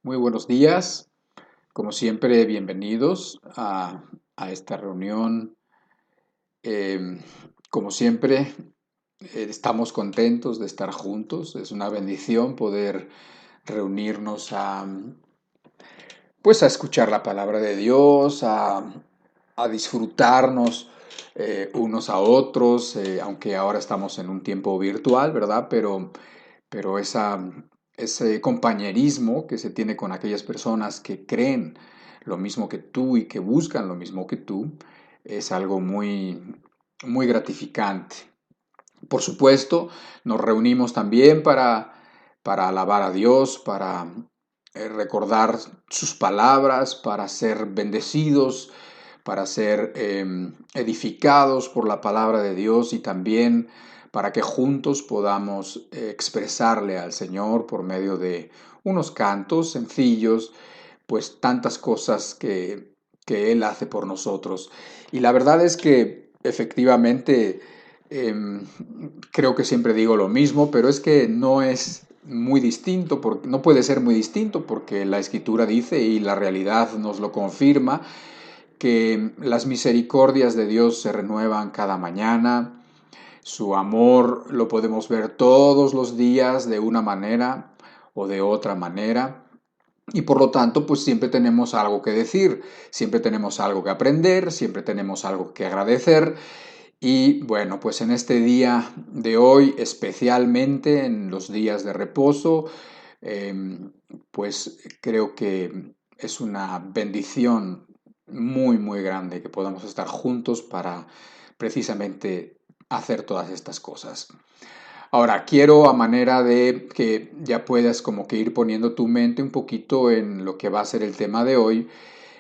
Muy buenos días, como siempre, bienvenidos a esta reunión. Eh, Como siempre, estamos contentos de estar juntos. Es una bendición poder reunirnos pues a escuchar la palabra de Dios, a disfrutarnos unos a otros, aunque ahora estamos en un tiempo virtual, ¿verdad? Pero ese compañerismo que se tiene con aquellas personas que creen lo mismo que tú y que buscan lo mismo que tú es algo muy gratificante. Por supuesto, nos reunimos también para alabar a Dios, para recordar sus palabras, para ser bendecidos, para ser edificados por la palabra de Dios y también para que juntos podamos expresarle al Señor por medio de unos cantos sencillos, pues tantas cosas que Él hace por nosotros. Y la verdad es que efectivamente creo que siempre digo lo mismo, pero es que no es muy distinto, no puede ser muy distinto porque la Escritura dice y la realidad nos lo confirma que las misericordias de Dios se renuevan cada mañana, su amor lo podemos ver todos los días de una manera o de otra manera. Y por lo tanto, pues siempre tenemos algo que decir, siempre tenemos algo que aprender, siempre tenemos algo que agradecer. Y bueno, pues en este día de hoy, especialmente en los días de reposo, eh, pues creo que es una bendición muy grande que podamos estar juntos para precisamente hacer todas estas cosas. Ahora, quiero a manera de que ya puedas como que ir poniendo tu mente un poquito en lo que va a ser el tema de hoy,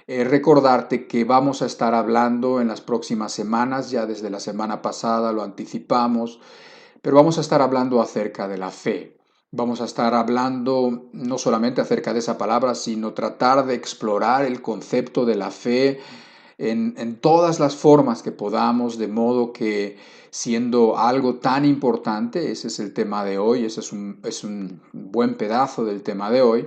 recordarte que vamos a estar hablando en las próximas semanas, ya desde la semana pasada lo anticipamos, pero vamos a estar hablando acerca de la fe. Vamos a estar hablando no solamente acerca de esa palabra, sino tratar de explorar el concepto de la fe en todas las formas que podamos, de modo que siendo algo tan importante, ese es el tema de hoy, ese es un buen pedazo del tema de hoy,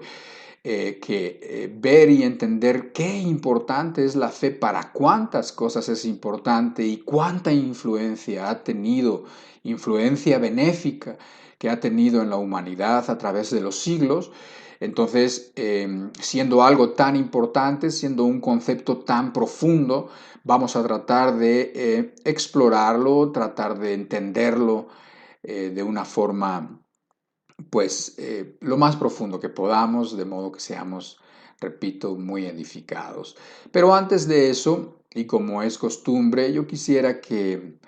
ver y entender qué importante es la fe, para cuántas cosas es importante y cuánta influencia ha tenido, influencia benéfica que ha tenido en la humanidad a través de los siglos. Entonces, siendo algo tan importante, siendo un concepto tan profundo, vamos a tratar de explorarlo, tratar de entenderlo de una forma pues lo más profundo que podamos, de modo que seamos, repito, muy edificados. Pero antes de eso, y como es costumbre, yo quisiera que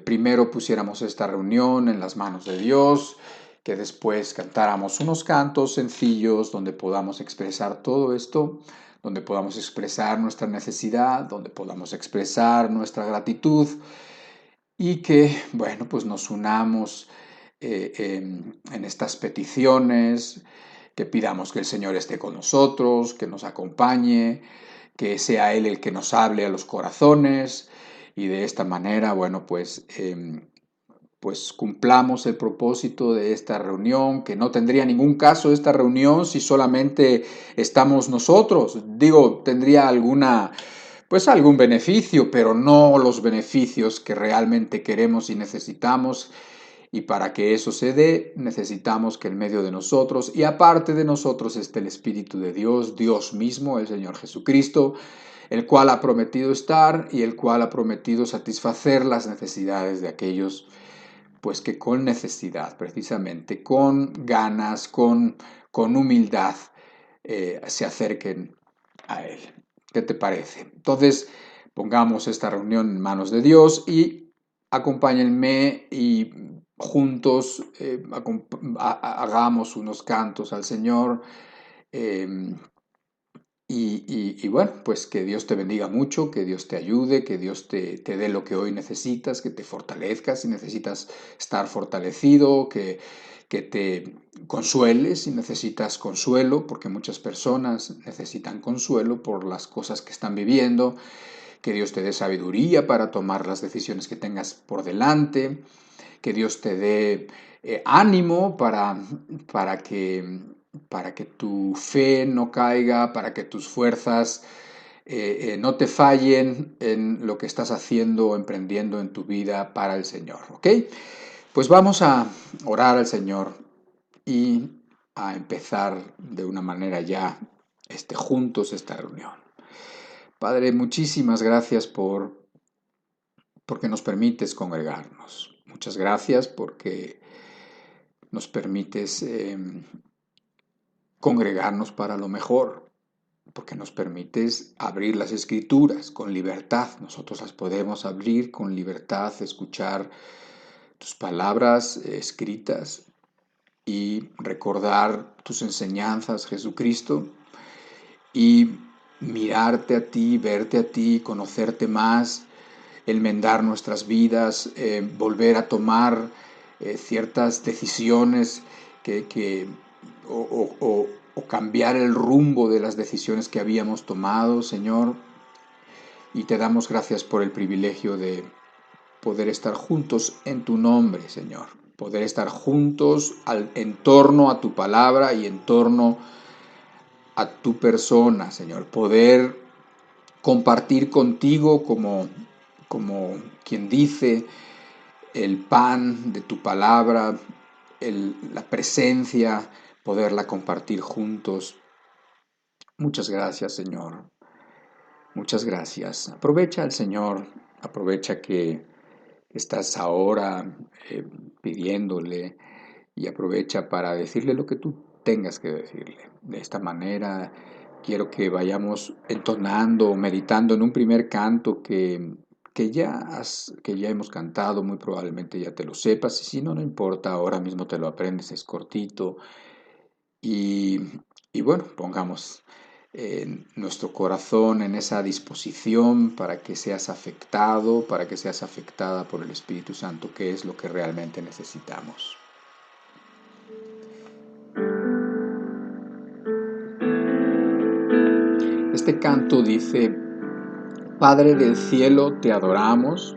primero pusiéramos esta reunión en las manos de Dios, que después cantáramos unos cantos sencillos donde podamos expresar todo esto, donde podamos expresar nuestra necesidad, donde podamos expresar nuestra gratitud y que, bueno, pues nos unamos en estas peticiones, que pidamos que el Señor esté con nosotros, que nos acompañe, que sea Él el que nos hable a los corazones y de esta manera, bueno, pues cumplamos el propósito de esta reunión, que no tendría ningún caso esta reunión si solamente estamos nosotros. Digo, tendría pues algún beneficio, pero no los beneficios que realmente queremos y necesitamos. Y para que eso se dé, necesitamos que en medio de nosotros y aparte de nosotros esté el Espíritu de Dios, Dios mismo, el Señor Jesucristo, el cual ha prometido estar y el cual ha prometido satisfacer las necesidades de aquellos, pues que con necesidad, precisamente, con ganas, con humildad, se acerquen a Él. ¿Qué te parece? Entonces, pongamos esta reunión en manos de Dios y acompáñenme y juntos hagamos unos cantos al Señor. eh, y bueno, pues que Dios te bendiga mucho, que Dios te ayude, que Dios te dé lo que hoy necesitas, que te fortalezcas si necesitas estar fortalecido, que te consueles si necesitas consuelo, porque muchas personas necesitan consuelo por las cosas que están viviendo, que Dios te dé sabiduría para tomar las decisiones que tengas por delante, que Dios te dé ánimo para que para que tu fe no caiga, para que tus fuerzas no te fallen en lo que estás haciendo o emprendiendo en tu vida para el Señor, ¿ok? Pues vamos a orar al Señor y a empezar de una manera ya juntos esta reunión. Padre, muchísimas gracias porque nos permites congregarnos. Muchas gracias porque nos permites congregarnos para lo mejor, porque nos permites abrir las escrituras con libertad. Nosotros las podemos abrir con libertad, escuchar tus palabras escritas y recordar tus enseñanzas, Jesucristo, y mirarte a ti, verte a ti, conocerte más, enmendar nuestras vidas, volver a tomar ciertas decisiones o cambiar el rumbo de las decisiones que habíamos tomado, Señor. Y te damos gracias por el privilegio de poder estar juntos en tu nombre, Señor. Poder estar juntos en torno a tu palabra y en torno a tu persona, Señor. Poder compartir contigo como quien dice el pan de tu palabra, la presencia, poderla compartir juntos. Muchas gracias, Señor. Muchas gracias. Aprovecha al Señor, aprovecha que estás ahora pidiéndole y aprovecha para decirle lo que tú tengas que decirle. De esta manera quiero que vayamos entonando, meditando en un primer canto que ya hemos cantado, muy probablemente ya te lo sepas, y si no, no importa, ahora mismo te lo aprendes, es cortito, y bueno, pongamos nuestro corazón en esa disposición para que seas afectado, para que seas afectada por el Espíritu Santo, que es lo que realmente necesitamos. Este canto dice: Padre del cielo, te adoramos.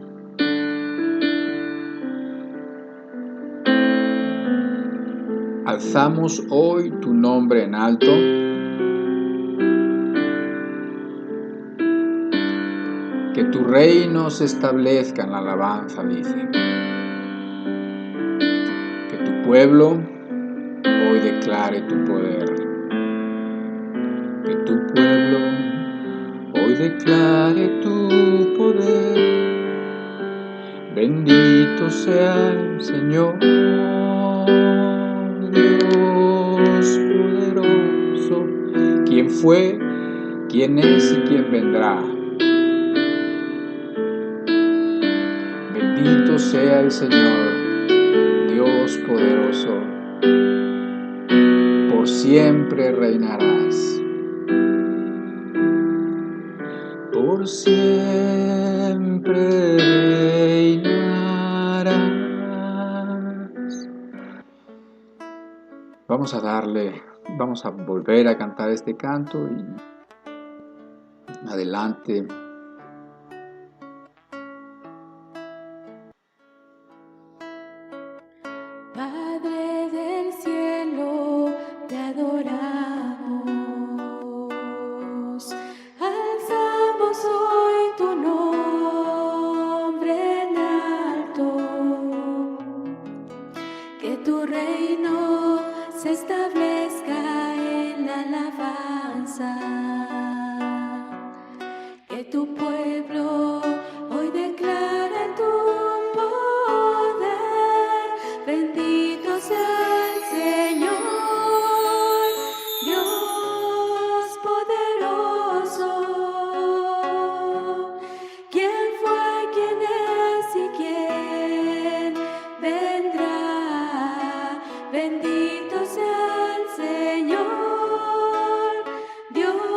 Alzamos hoy tu nombre en alto. Que tu reino se establezca en la alabanza, dice. Que tu pueblo hoy declare tu poder. Que tu pueblo hoy declare tu poder. Bendito sea el Señor, Dios poderoso, quien fue, quien es y quien vendrá. Bendito sea el Señor, Dios poderoso, por siempre reinarás. Por siempre reinarás. Vamos a volver a cantar este canto y adelante. Padre del cielo, te adoramos. Alzamos hoy tu nombre en alto. Que tu reino se establezca en la alabanza. Que tu pueblo hoy declare tu poder. Bendito sea el Señor, Dios poderoso, quien fue, quien es y quien vendrá. Bendito sea el Señor, Dios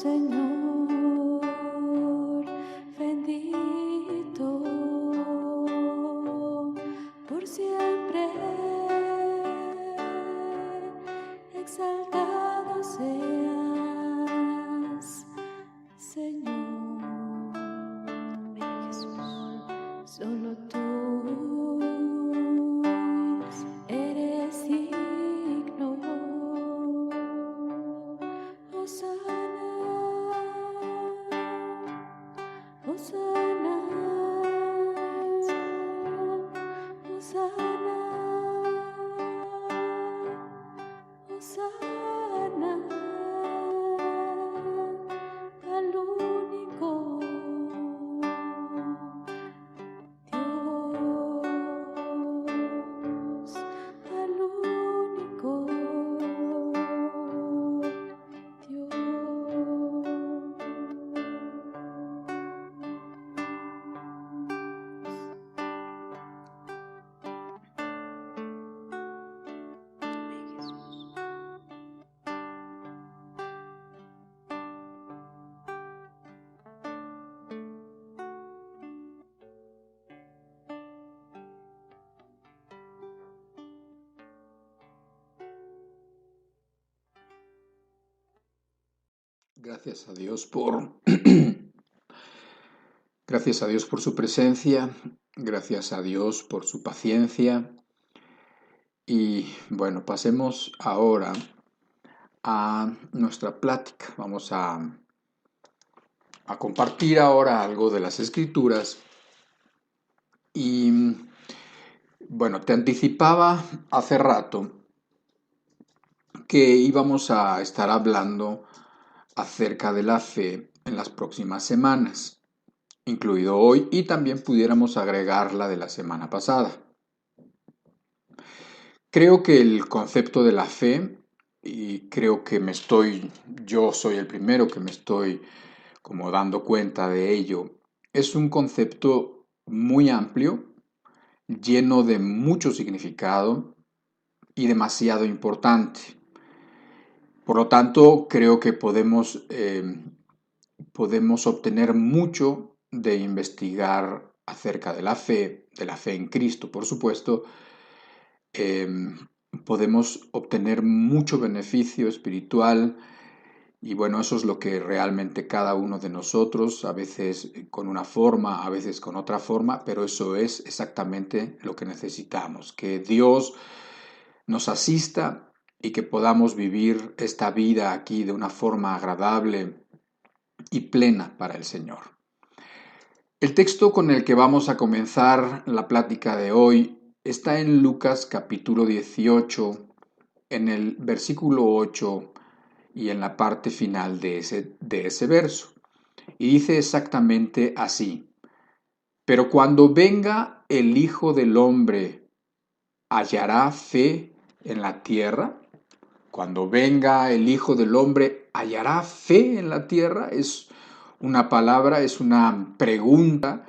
Señor, bendito por siempre, exaltado seas, Señor. Jesús, solo tú eres digno. Hosana, Hosana, Hosana, Hosana al único Dios, al único Dios. Gracias a Dios por gracias a Dios por su presencia, gracias a Dios por su paciencia. Y bueno, pasemos ahora a nuestra plática. Vamos a compartir ahora algo de las Escrituras. Y bueno, te anticipaba hace rato que íbamos a estar hablando acerca de la fe en las próximas semanas, incluido hoy, y también pudiéramos agregar la de la semana pasada. Creo que el concepto de la fe, y creo que yo soy el primero que me estoy como dando cuenta de ello, es un concepto muy amplio, lleno de mucho significado y demasiado importante. Por lo tanto, creo que podemos obtener mucho de investigar acerca de la fe en Cristo, por supuesto. Podemos obtener mucho beneficio espiritual y bueno, eso es lo que realmente cada uno de nosotros, a veces con una forma, a veces con otra forma, pero eso es exactamente lo que necesitamos, que Dios nos asista y que podamos vivir esta vida aquí de una forma agradable y plena para el Señor. El texto con el que vamos a comenzar la plática de hoy está en Lucas capítulo 18, en el versículo 8 y en la parte final de ese verso. Y dice exactamente así: pero cuando venga el Hijo del Hombre, ¿hallará fe en la tierra? Cuando venga el Hijo del Hombre, ¿hallará fe en la tierra? Es una palabra, es una pregunta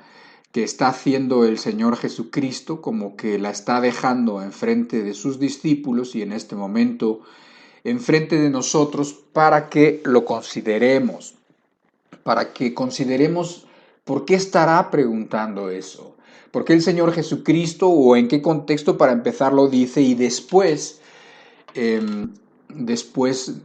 que está haciendo el Señor Jesucristo, como que la está dejando enfrente de sus discípulos y en este momento enfrente de nosotros para que lo consideremos, por qué estará preguntando eso, por qué el Señor Jesucristo o en qué contexto para empezar lo dice y después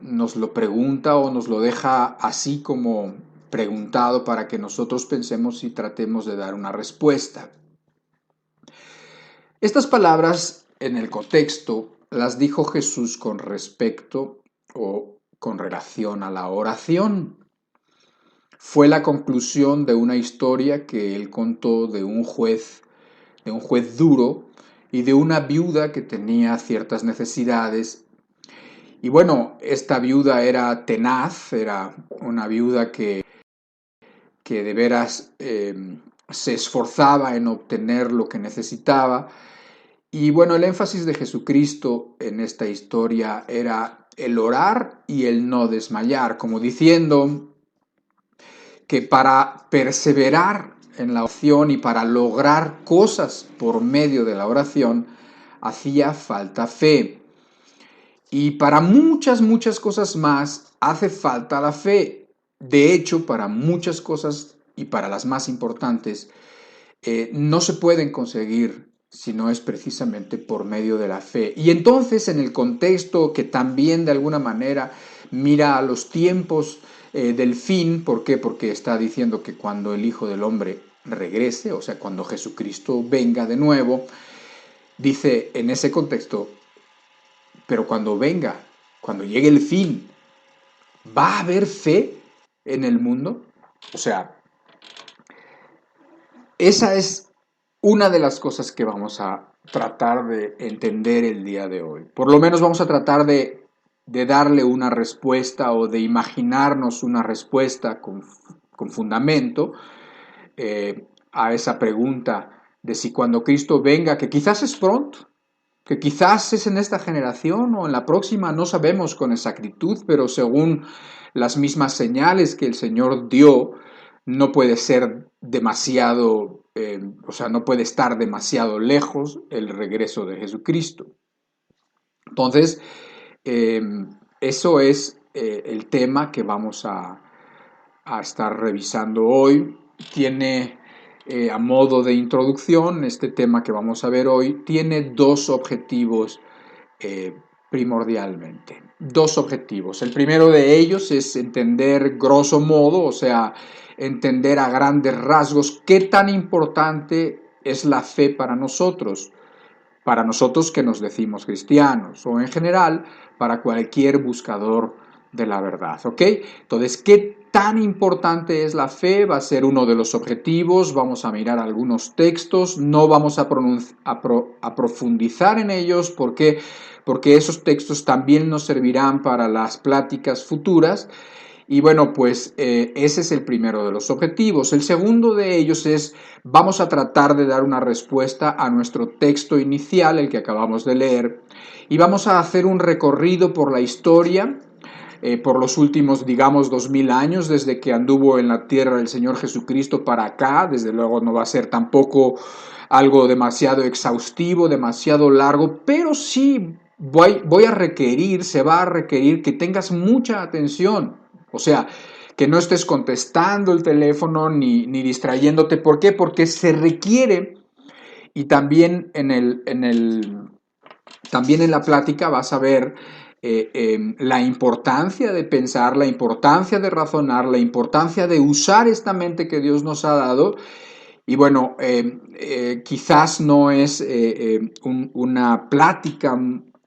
nos lo pregunta o nos lo deja así como preguntado para que nosotros pensemos y tratemos de dar una respuesta. Estas palabras en el contexto las dijo Jesús con respecto o con relación a la oración. Fue la conclusión de una historia que él contó de un juez duro y de una viuda que tenía ciertas necesidades. Y bueno, esta viuda era tenaz, era una viuda que de veras se esforzaba en obtener lo que necesitaba. Y bueno, el énfasis de Jesucristo en esta historia era el orar y el no desmayar, como diciendo que para perseverar en la oración y para lograr cosas por medio de la oración, hacía falta fe. Y para muchas cosas más hace falta la fe. de hecho, para muchas cosas y para las más importantes, no se pueden conseguir si no es precisamente por medio de la fe. Y entonces, en el contexto que también de alguna manera mira a los tiempos del fin, ¿por qué? Porque está diciendo que cuando el Hijo del Hombre regrese, o sea, cuando Jesucristo venga de nuevo, dice en ese contexto, pero cuando venga, cuando llegue el fin, ¿va a haber fe en el mundo? O sea, esa es una de las cosas que vamos a tratar de entender el día de hoy. Por lo menos vamos a tratar de darle una respuesta o de imaginarnos una respuesta con fundamento a esa pregunta de si cuando Cristo venga, que quizás es pronto, que quizás es en esta generación o en la próxima, no sabemos con exactitud, pero según las mismas señales que el Señor dio, no puede ser demasiado, o sea, no puede estar demasiado lejos el regreso de Jesucristo. Entonces, eh, eso es el tema que vamos a estar revisando hoy. Tiene, a modo de introducción, este tema que vamos a ver hoy, tiene dos objetivos primordialmente. Dos objetivos. El primero de ellos es entender grosso modo, o sea, entender a grandes rasgos qué tan importante es la fe para nosotros que nos decimos cristianos, o en general para cualquier buscador de la verdad, ¿ok? Entonces, ¿qué tan importante es la fe? Va a ser uno de los objetivos, vamos a mirar algunos textos, no vamos a profundizar en ellos, porque esos textos también nos servirán para las pláticas futuras. Y bueno, pues ese es el primero de los objetivos. El segundo de ellos es, vamos a tratar de dar una respuesta a nuestro texto inicial, el que acabamos de leer, y vamos a hacer un recorrido por la historia, por los últimos, digamos, 2000 años, desde que anduvo en la tierra el Señor Jesucristo para acá. Desde luego no va a ser tampoco algo demasiado exhaustivo, demasiado largo, pero sí voy a requerir, se va a requerir que tengas mucha atención. O sea, que no estés contestando el teléfono ni distrayéndote. ¿Por qué? Porque se requiere, y también también en la plática vas a ver la importancia de pensar, la importancia de razonar, la importancia de usar esta mente que Dios nos ha dado. Y bueno, quizás no es una plática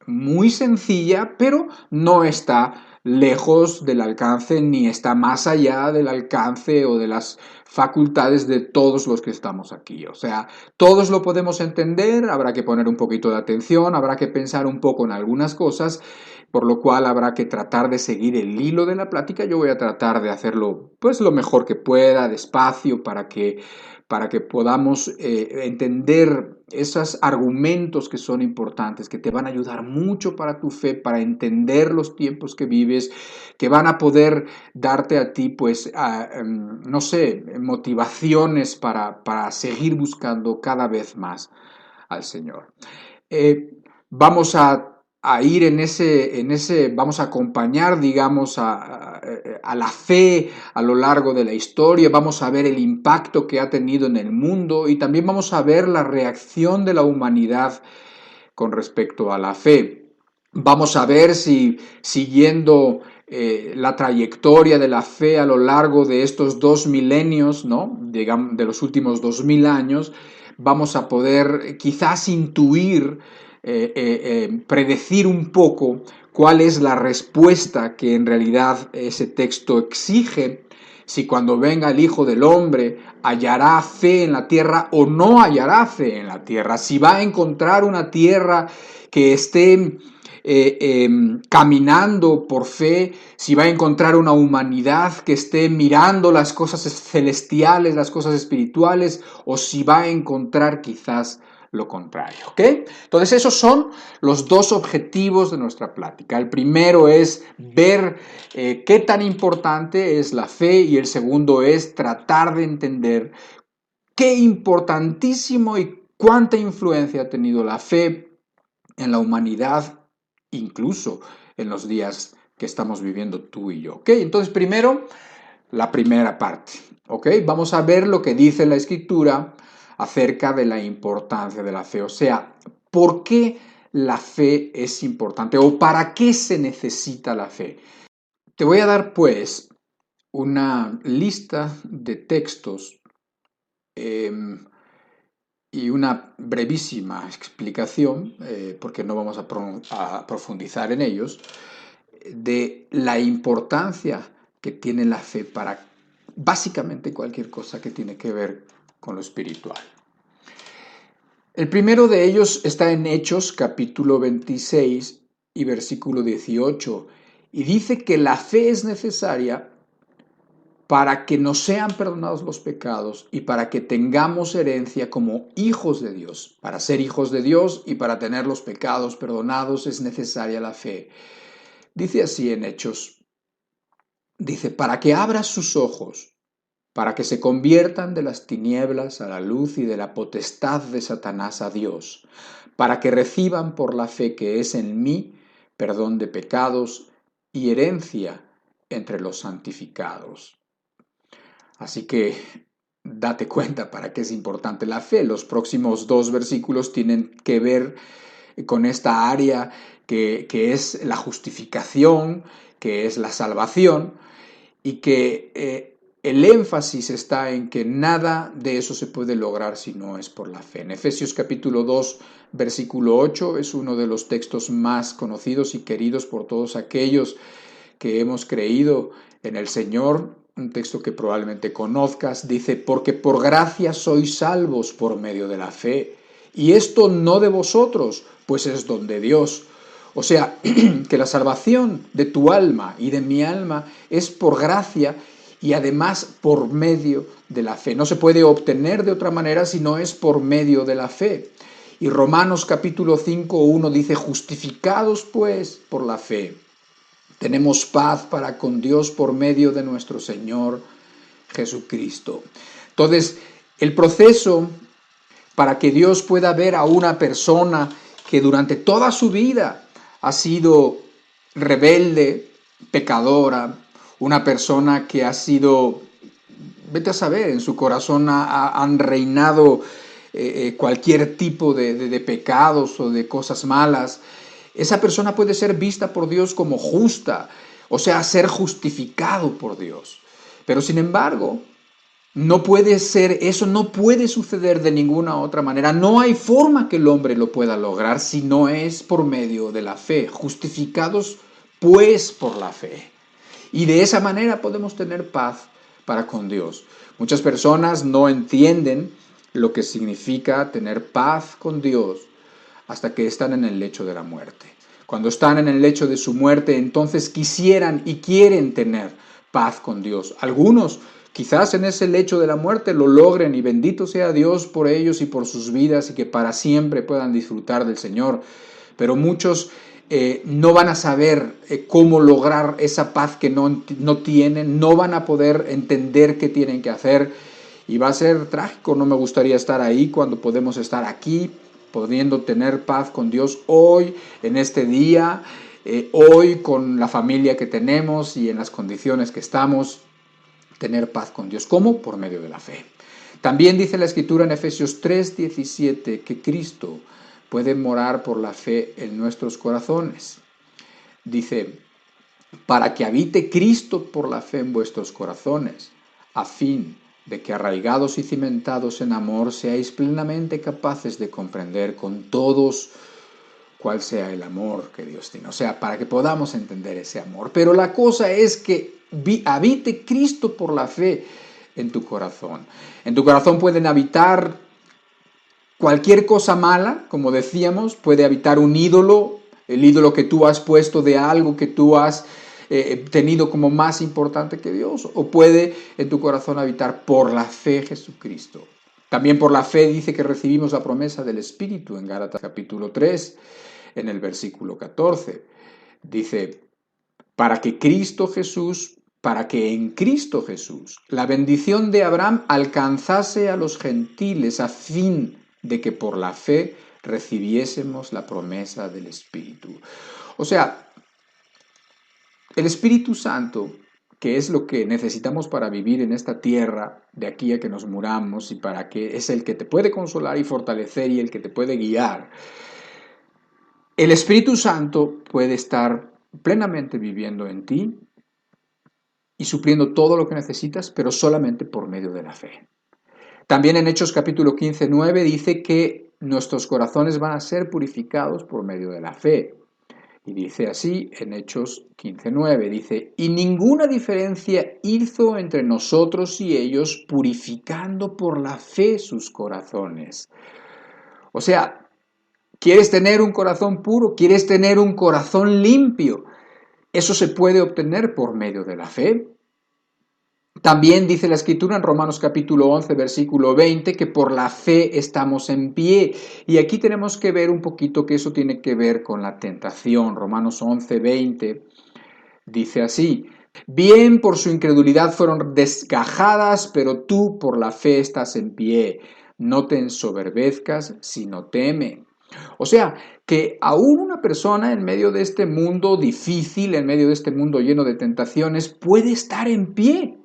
muy sencilla, pero no está lejos del alcance ni está más allá del alcance o de las facultades de todos los que estamos aquí. O sea, todos lo podemos entender, habrá que poner un poquito de atención, habrá que pensar un poco en algunas cosas, por lo cual habrá que tratar de seguir el hilo de la plática. Yo voy a tratar de hacerlo pues lo mejor que pueda, despacio, para que podamos entender esos argumentos que son importantes, que te van a ayudar mucho para tu fe, para entender los tiempos que vives, que van a poder darte a ti, pues, no sé, motivaciones para seguir buscando cada vez más al Señor. Vamos a ir vamos a acompañar, digamos, a la fe a lo largo de la historia, vamos a ver el impacto que ha tenido en el mundo y también vamos a ver la reacción de la humanidad con respecto a la fe. Vamos a ver si siguiendo la trayectoria de la fe a lo largo de estos 2 milenios, ¿no? Digamos, de los últimos 2000 años, vamos a poder quizás intuir, predecir un poco cuál es la respuesta que en realidad ese texto exige, si cuando venga el Hijo del Hombre hallará fe en la tierra o no hallará fe en la tierra, si va a encontrar una tierra que esté caminando por fe, si va a encontrar una humanidad que esté mirando las cosas celestiales, las cosas espirituales, o si va a encontrar quizás lo contrario, ¿ok? Entonces esos son los dos objetivos de nuestra plática. El primero es ver qué tan importante es la fe y el segundo es tratar de entender qué importantísimo y cuánta influencia ha tenido la fe en la humanidad, incluso en los días que estamos viviendo tú y yo. ¿Ok? Entonces, primero, la primera parte. ¿Ok? Vamos a ver lo que dice la Escritura acerca de la importancia de la fe. O sea, ¿por qué la fe es importante o para qué se necesita la fe? Te voy a dar pues una lista de textos eh, y una brevísima explicación, porque no vamos a profundizar en ellos, de la importancia que tiene la fe para básicamente cualquier cosa que tiene que ver con lo espiritual. El primero de ellos está en Hechos capítulo 26 y versículo 18, y dice que la fe es necesaria para que nos sean perdonados los pecados y para que tengamos herencia como hijos de Dios. Para ser hijos de Dios y para tener los pecados perdonados es necesaria la fe. Dice así en Hechos, dice, para que abras sus ojos, para que se conviertan de las tinieblas a la luz y de la potestad de Satanás a Dios, para que reciban por la fe que es en mí perdón de pecados y herencia entre los santificados. Así que date cuenta para qué es importante la fe. Los próximos dos versículos tienen que ver con esta área que es la justificación, que es la salvación, y que el énfasis está en que nada de eso se puede lograr si no es por la fe. En Efesios capítulo 2, versículo 8, es uno de los textos más conocidos y queridos por todos aquellos que hemos creído en el Señor, un texto que probablemente conozcas, dice, porque por gracia sois salvos por medio de la fe, y esto no de vosotros, pues es don de Dios. O sea, que la salvación de tu alma y de mi alma es por gracia y además por medio de la fe. No se puede obtener de otra manera si no es por medio de la fe. Y Romanos capítulo 5:1 dice, justificados pues por la fe, tenemos paz para con Dios por medio de nuestro Señor Jesucristo. Entonces, el proceso para que Dios pueda ver a una persona que durante toda su vida ha sido rebelde, pecadora, una persona que ha sido, vete a saber, en su corazón han reinado cualquier tipo de pecados o de cosas malas. Esa persona puede ser vista por Dios como justa, o sea, ser justificado por Dios. Pero sin embargo, no puede ser, eso no puede suceder de ninguna otra manera. No hay forma que el hombre lo pueda lograr si no es por medio de la fe. Justificados pues por la fe. Y de esa manera podemos tener paz para con Dios. Muchas personas no entienden lo que significa tener paz con Dios hasta que están en el lecho de la muerte. Cuando están en el lecho de su muerte, entonces quisieran y quieren tener paz con Dios. Algunos quizás en ese lecho de la muerte lo logren y bendito sea Dios por ellos y por sus vidas y que para siempre puedan disfrutar del Señor. Pero muchos no van a saber cómo lograr esa paz que no tienen, no van a poder entender qué tienen que hacer y va a ser trágico. No me gustaría estar ahí cuando podemos estar aquí, pudiendo tener paz con Dios hoy, en este día, hoy con la familia que tenemos y en las condiciones que estamos, tener paz con Dios. ¿Cómo? Por medio de la fe. También dice la Escritura en Efesios 3:17 que Cristo puede morar por la fe en nuestros corazones. Dice, para que habite Cristo por la fe en vuestros corazones, a fin de que arraigados y cimentados en amor seáis plenamente capaces de comprender con todos cuál sea el amor que Dios tiene. O sea, para que podamos entender ese amor. Pero la cosa es que habite Cristo por la fe en tu corazón. En tu corazón pueden habitar cualquier cosa mala, como decíamos, puede habitar un ídolo, el ídolo que tú has puesto de algo que tú has tenido como más importante que Dios, o puede en tu corazón habitar por la fe Jesucristo. También por la fe dice que recibimos la promesa del Espíritu en Gálatas capítulo 3, en el versículo 14. Dice, para que en Cristo Jesús la bendición de Abraham alcanzase a los gentiles a fin de que por la fe recibiésemos la promesa del Espíritu. O sea, el Espíritu Santo que es lo que necesitamos para vivir en esta tierra de aquí a que nos muramos y para que es el que te puede consolar y fortalecer y el que te puede guiar. El Espíritu Santo puede estar plenamente viviendo en ti y supliendo todo lo que necesitas, pero solamente por medio de la fe. También en Hechos capítulo 15, 9 dice que nuestros corazones van a ser purificados por medio de la fe. Y dice así en Hechos 15, 9, dice, y ninguna diferencia hizo entre nosotros y ellos, purificando por la fe sus corazones. O sea, ¿quieres tener un corazón puro? ¿Quieres tener un corazón limpio? Eso se puede obtener por medio de la fe. También dice la Escritura en Romanos capítulo 11, versículo 20, que por la fe estamos en pie. Y aquí tenemos que ver un poquito que eso tiene que ver con la tentación. Romanos 11, 20 dice así, bien por su incredulidad fueron desgajadas, pero tú por la fe estás en pie. No te ensoberbezcas, sino teme. O sea, que aún una persona en medio de este mundo difícil, en medio de este mundo lleno de tentaciones, puede estar en pie.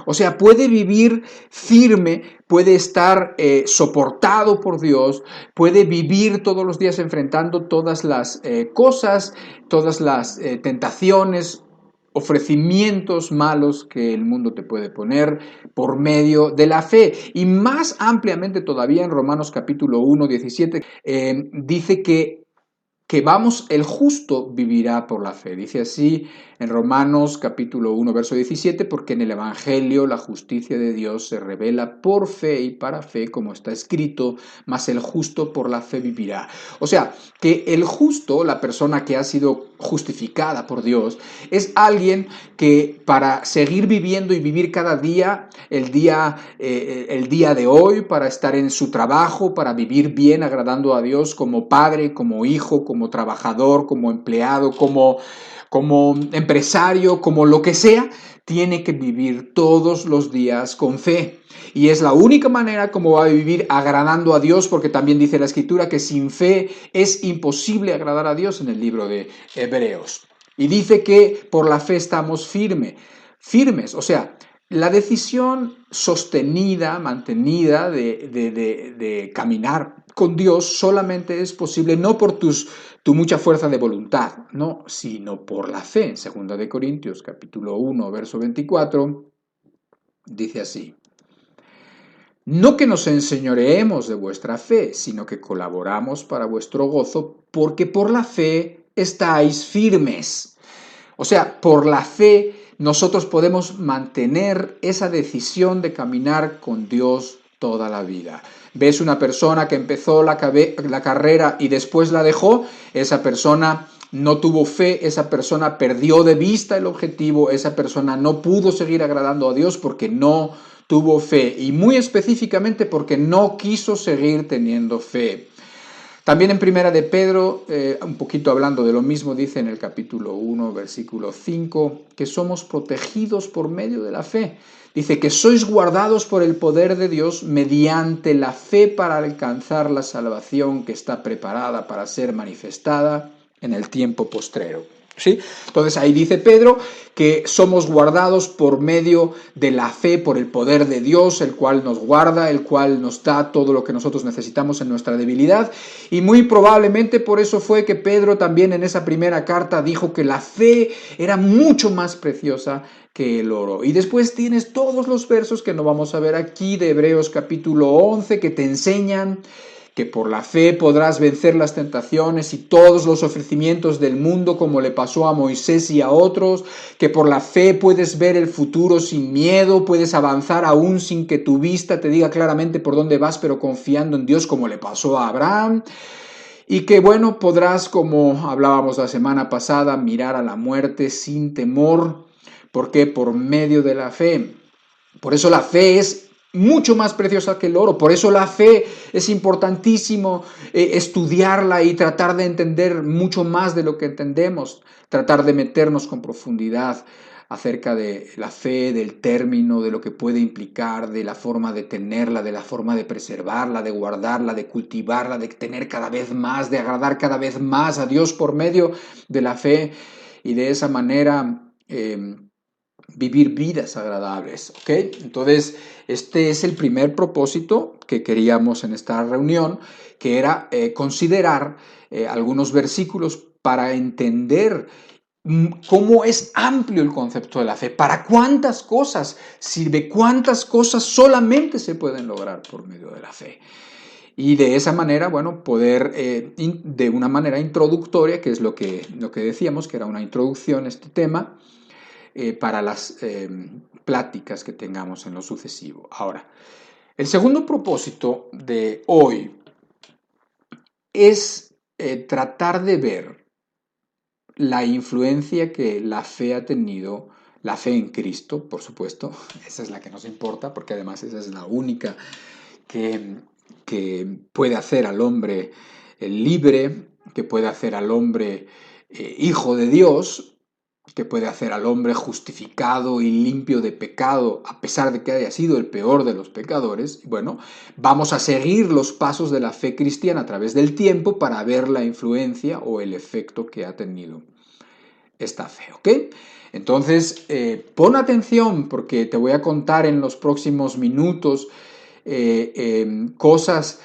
O sea, puede vivir firme, puede estar soportado por Dios, puede vivir todos los días enfrentando todas las cosas, todas las tentaciones, ofrecimientos malos que el mundo te puede poner por medio de la fe. Y más ampliamente todavía en Romanos capítulo 1, 17, dice que vamos, el justo vivirá por la fe. Dice así en Romanos capítulo 1, verso 17, porque en el Evangelio la justicia de Dios se revela por fe y para fe, como está escrito, mas el justo por la fe vivirá. O sea, que el justo, la persona que ha sido justificada por Dios, es alguien que para seguir viviendo y vivir cada día, el día de hoy, para estar en su trabajo, para vivir bien agradando a Dios como padre, como hijo, como trabajador, como empleado, como empresario, como lo que sea, tiene que vivir todos los días con fe. Y es la única manera como va a vivir agradando a Dios, porque también dice la Escritura que sin fe es imposible agradar a Dios en el libro de Hebreos. Y dice que por la fe estamos firmes, o sea, la decisión sostenida, mantenida de caminar con Dios solamente es posible no por tu mucha fuerza de voluntad, no, sino por la fe. En 2 de Corintios capítulo 1, verso 24, dice así, no que nos enseñoreemos de vuestra fe, sino que colaboramos para vuestro gozo, porque por la fe estáis firmes. O sea, por la fe nosotros podemos mantener esa decisión de caminar con Dios toda la vida. ¿Ves una persona que empezó la carrera y después la dejó? Esa persona no tuvo fe, esa persona perdió de vista el objetivo, esa persona no pudo seguir agradando a Dios porque no tuvo fe y muy específicamente porque no quiso seguir teniendo fe. También en Primera de Pedro, un poquito hablando de lo mismo, dice en el capítulo 1, versículo 5, que somos protegidos por medio de la fe. Dice que sois guardados por el poder de Dios mediante la fe para alcanzar la salvación que está preparada para ser manifestada en el tiempo postrero. ¿Sí? Entonces ahí dice Pedro que somos guardados por medio de la fe, por el poder de Dios, el cual nos guarda, el cual nos da todo lo que nosotros necesitamos en nuestra debilidad. Y muy probablemente por eso fue que Pedro también en esa primera carta dijo que la fe era mucho más preciosa que el oro. Y después tienes todos los versos que no vamos a ver aquí de Hebreos capítulo 11 que te enseñan que por la fe podrás vencer las tentaciones y todos los ofrecimientos del mundo como le pasó a Moisés y a otros, que por la fe puedes ver el futuro sin miedo, puedes avanzar aún sin que tu vista te diga claramente por dónde vas, pero confiando en Dios como le pasó a Abraham, y que bueno, podrás, como hablábamos la semana pasada, mirar a la muerte sin temor, porque por medio de la fe. Por eso la fe es mucho más preciosa que el oro. Por eso la fe es importantísimo estudiarla y tratar de entender mucho más de lo que entendemos, tratar de meternos con profundidad acerca de la fe, del término, de lo que puede implicar, de la forma de tenerla, de la forma de preservarla, de guardarla, de cultivarla, de tener cada vez más, de agradar cada vez más a Dios por medio de la fe y de esa manera vivir vidas agradables, ¿ok? Entonces, este es el primer propósito que queríamos en esta reunión, que era considerar algunos versículos para entender cómo es amplio el concepto de la fe, para cuántas cosas sirve, cuántas cosas solamente se pueden lograr por medio de la fe. Y de esa manera, bueno, poder, de una manera introductoria, que es lo que decíamos, que era una introducción a este tema, para las pláticas que tengamos en lo sucesivo. Ahora, el segundo propósito de hoy es tratar de ver la influencia que la fe ha tenido, la fe en Cristo, por supuesto, esa es la que nos importa, porque además esa es la única que puede hacer al hombre libre, que puede hacer al hombre hijo de Dios, que puede hacer al hombre justificado y limpio de pecado, a pesar de que haya sido el peor de los pecadores. Bueno, vamos a seguir los pasos de la fe cristiana a través del tiempo para ver la influencia o el efecto que ha tenido esta fe, ¿ok? Entonces, pon atención porque te voy a contar en los próximos minutos cosas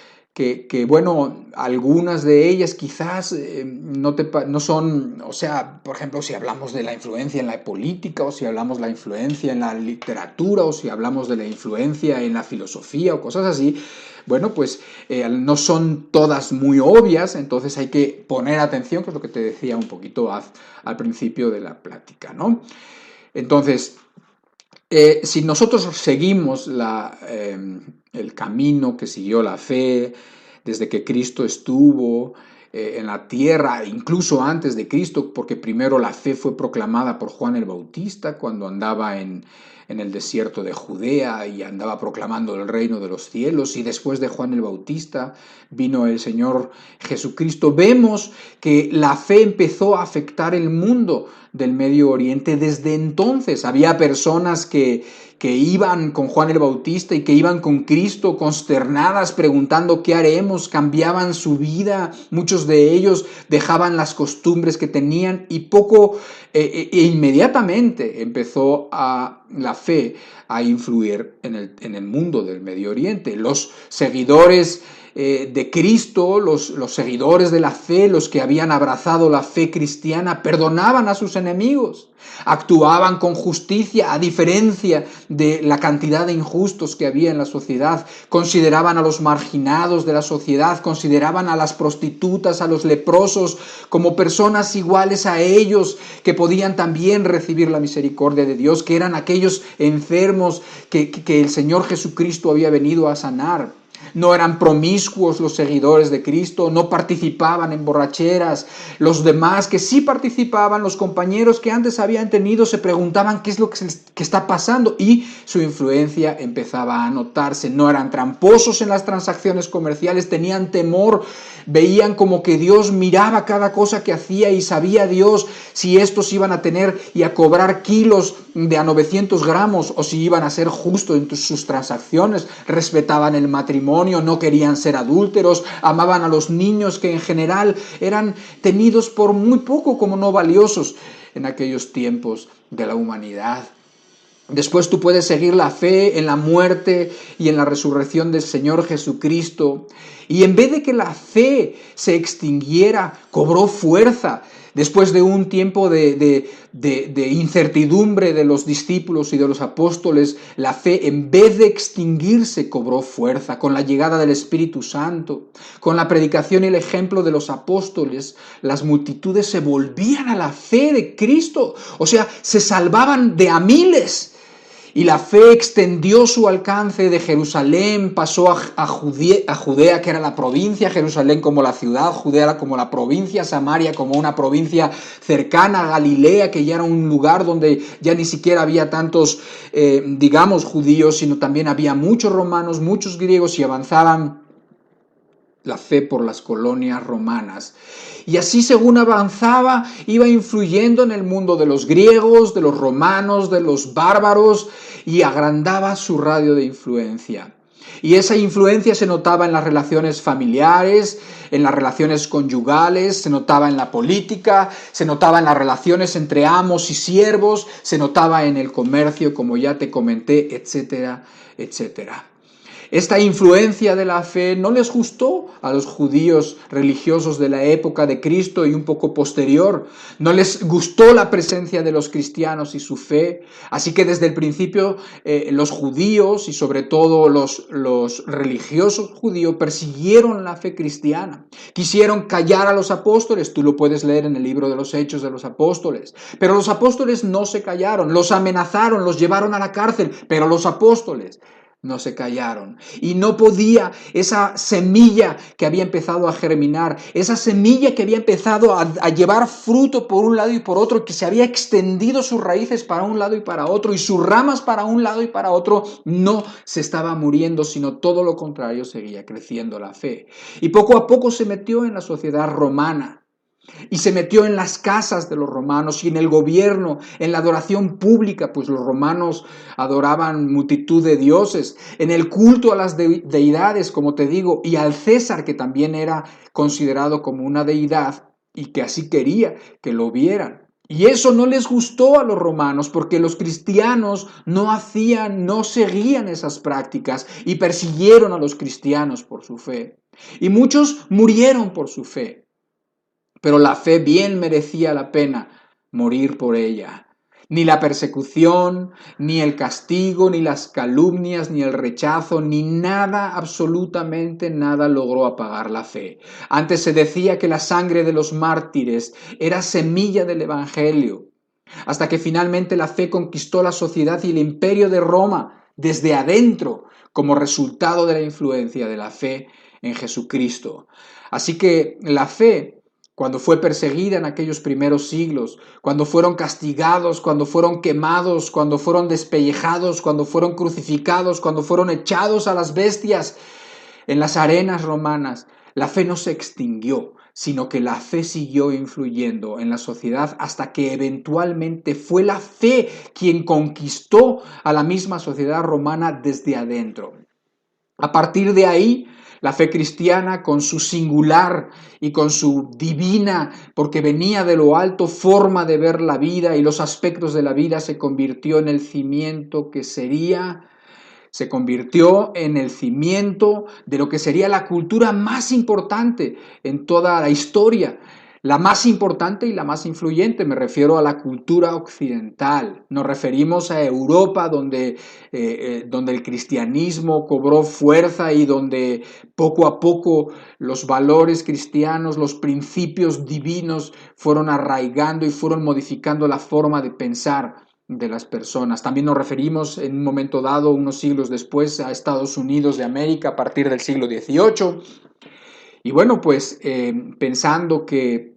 bueno, algunas de ellas quizás no son, o sea, por ejemplo, si hablamos de la influencia en la política, o si hablamos de la influencia en la literatura, o si hablamos de la influencia en la filosofía, o cosas así, bueno, pues no son todas muy obvias, entonces hay que poner atención, que es lo que te decía un poquito al principio de la plática, ¿no? Entonces, si nosotros seguimos el camino que siguió la fe desde que Cristo estuvo en la tierra, incluso antes de Cristo, porque primero la fe fue proclamada por Juan el Bautista cuando andaba en el desierto de Judea y andaba proclamando el reino de los cielos, y después de Juan el Bautista vino el Señor Jesucristo. Vemos que la fe empezó a afectar el mundo del Medio Oriente desde entonces. Había personas que iban con Juan el Bautista y que iban con Cristo consternadas preguntando qué haremos, cambiaban su vida, muchos de ellos dejaban las costumbres que tenían y inmediatamente empezó la fe a influir en el mundo del Medio Oriente. Los seguidores de Cristo, los seguidores de la fe, los que habían abrazado la fe cristiana, perdonaban a sus enemigos, actuaban con justicia a diferencia de la cantidad de injustos que había en la sociedad, consideraban a los marginados de la sociedad, consideraban a las prostitutas, a los leprosos como personas iguales a ellos, que podían también recibir la misericordia de Dios, que eran aquellos enfermos que el Señor Jesucristo había venido a sanar. No eran promiscuos los seguidores de Cristo, no participaban en borracheras. Los demás que sí participaban, los compañeros que antes habían tenido, se preguntaban qué es lo que está pasando y su influencia empezaba a notarse. No eran tramposos en las transacciones comerciales, tenían temor, veían como que Dios miraba cada cosa que hacía y sabía Dios si estos iban a tener y a cobrar kilos de a 900 gramos o si iban a ser justos en sus transacciones. Respetaban el matrimonio, no querían ser adúlteros, amaban a los niños que en general eran tenidos por muy poco como no valiosos en aquellos tiempos de la humanidad. Después tú puedes seguir la fe en la muerte y en la resurrección del Señor Jesucristo. Y en vez de que la fe se extinguiera, cobró fuerza. Después de un tiempo de incertidumbre de los discípulos y de los apóstoles, la fe, en vez de extinguirse, cobró fuerza con la llegada del Espíritu Santo. Con la predicación y el ejemplo de los apóstoles, las multitudes se volvían a la fe de Cristo. O sea, se salvaban de a miles. Y la fe extendió su alcance de Jerusalén, pasó a Judea, que era la provincia, Jerusalén como la ciudad, Judea como la provincia, Samaria como una provincia cercana a Galilea, que ya era un lugar donde ya ni siquiera había tantos, judíos, sino también había muchos romanos, muchos griegos, y avanzaban la fe por las colonias romanas. Y así, según avanzaba, iba influyendo en el mundo de los griegos, de los romanos, de los bárbaros, y agrandaba su radio de influencia. Y esa influencia se notaba en las relaciones familiares, en las relaciones conyugales, se notaba en la política, se notaba en las relaciones entre amos y siervos, se notaba en el comercio, como ya te comenté, etcétera, etcétera. Esta influencia de la fe no les gustó a los judíos religiosos de la época de Cristo y un poco posterior. No les gustó la presencia de los cristianos y su fe. Así que desde el principio los judíos y sobre todo los religiosos judíos persiguieron la fe cristiana. Quisieron callar a los apóstoles. Tú lo puedes leer en el libro de los Hechos de los Apóstoles. Pero los apóstoles no se callaron. Los amenazaron, los llevaron a la cárcel. Pero los apóstoles no se callaron. Y no podía esa semilla que había empezado a germinar, esa semilla que había empezado a llevar fruto por un lado y por otro, que se había extendido sus raíces para un lado y para otro, y sus ramas para un lado y para otro, no se estaba muriendo, sino todo lo contrario, seguía creciendo la fe. Y poco a poco se metió en la sociedad romana. Y se metió en las casas de los romanos y en el gobierno, en la adoración pública, pues los romanos adoraban multitud de dioses, en el culto a las deidades, como te digo, y al César, que también era considerado como una deidad y que así quería que lo vieran. Y eso no les gustó a los romanos porque los cristianos no seguían esas prácticas y persiguieron a los cristianos por su fe. Y muchos murieron por su fe. Pero la fe bien merecía la pena morir por ella. Ni la persecución, ni el castigo, ni las calumnias, ni el rechazo, ni nada, absolutamente nada logró apagar la fe. Antes se decía que la sangre de los mártires era semilla del Evangelio, hasta que finalmente la fe conquistó la sociedad y el imperio de Roma desde adentro, como resultado de la influencia de la fe en Jesucristo. Así que la fe, cuando fue perseguida en aquellos primeros siglos, cuando fueron castigados, cuando fueron quemados, cuando fueron despellejados, cuando fueron crucificados, cuando fueron echados a las bestias en las arenas romanas, la fe no se extinguió, sino que la fe siguió influyendo en la sociedad hasta que eventualmente fue la fe quien conquistó a la misma sociedad romana desde adentro. A partir de ahí, la fe cristiana, con su singular y con su divina, porque venía de lo alto, forma de ver la vida y los aspectos de la vida, se convirtió en el cimiento de lo que sería la cultura más importante en toda la historia. La más importante y la más influyente, me refiero a la cultura occidental. Nos referimos a Europa, donde el cristianismo cobró fuerza y donde poco a poco los valores cristianos, los principios divinos fueron arraigando y fueron modificando la forma de pensar de las personas. También nos referimos en un momento dado, unos siglos después, a Estados Unidos de América a partir del siglo XVIII. Y bueno, pues pensando que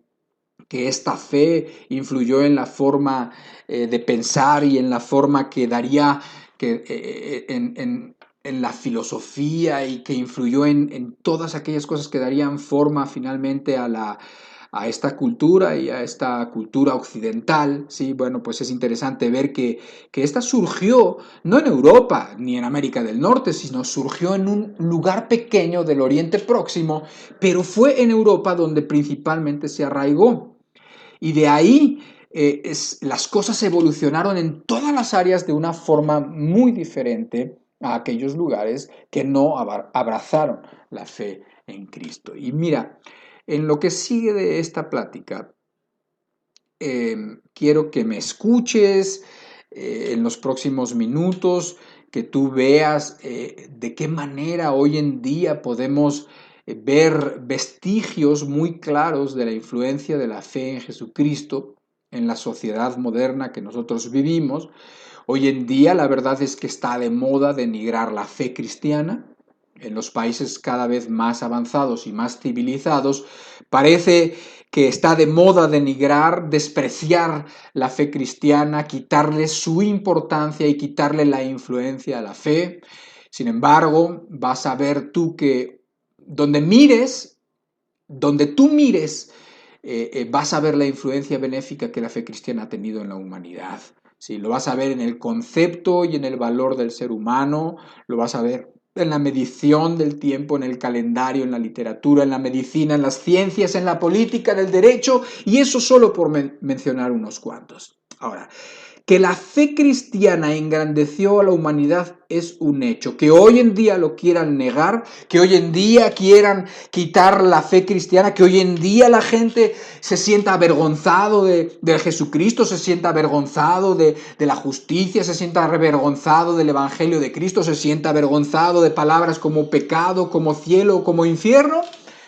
esta fe influyó en la forma de pensar y en la forma que daría en la filosofía y que influyó en todas aquellas cosas que darían forma finalmente a esta cultura y a esta cultura occidental, ¿sí? Bueno, pues es interesante ver que esta surgió no en Europa ni en América del Norte, sino surgió en un lugar pequeño del Oriente Próximo, pero fue en Europa donde principalmente se arraigó. Y de ahí las cosas evolucionaron en todas las áreas de una forma muy diferente a aquellos lugares que no abrazaron la fe en Cristo. Y mira, en lo que sigue de esta plática, quiero que me escuches en los próximos minutos, que tú veas de qué manera hoy en día podemos ver vestigios muy claros de la influencia de la fe en Jesucristo en la sociedad moderna que nosotros vivimos. Hoy en día la verdad es que está de moda denigrar la fe cristiana. En los países cada vez más avanzados y más civilizados, parece que está de moda denigrar, despreciar la fe cristiana, quitarle su importancia y quitarle la influencia a la fe. Sin embargo, vas a ver tú que donde tú mires, vas a ver la influencia benéfica que la fe cristiana ha tenido en la humanidad. Sí, lo vas a ver en el concepto y en el valor del ser humano, lo vas a ver en la medición del tiempo, en el calendario, en la literatura, en la medicina, en las ciencias, en la política, en el derecho, y eso solo por mencionar unos cuantos. Ahora, que la fe cristiana engrandeció a la humanidad es un hecho. Que hoy en día lo quieran negar, que hoy en día quieran quitar la fe cristiana, que hoy en día la gente se sienta avergonzado de Jesucristo, se sienta avergonzado de la justicia, se sienta avergonzado del Evangelio de Cristo, se sienta avergonzado de palabras como pecado, como cielo, como infierno,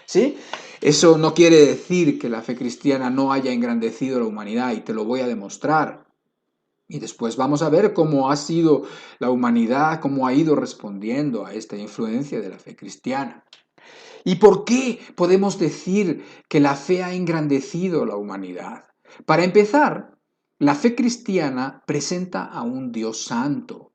¿sí? Eso no quiere decir que la fe cristiana no haya engrandecido a la humanidad, y te lo voy a demostrar. Y después vamos a ver cómo ha sido la humanidad, cómo ha ido respondiendo a esta influencia de la fe cristiana. ¿Y por qué podemos decir que la fe ha engrandecido a la humanidad? Para empezar, la fe cristiana presenta a un Dios santo,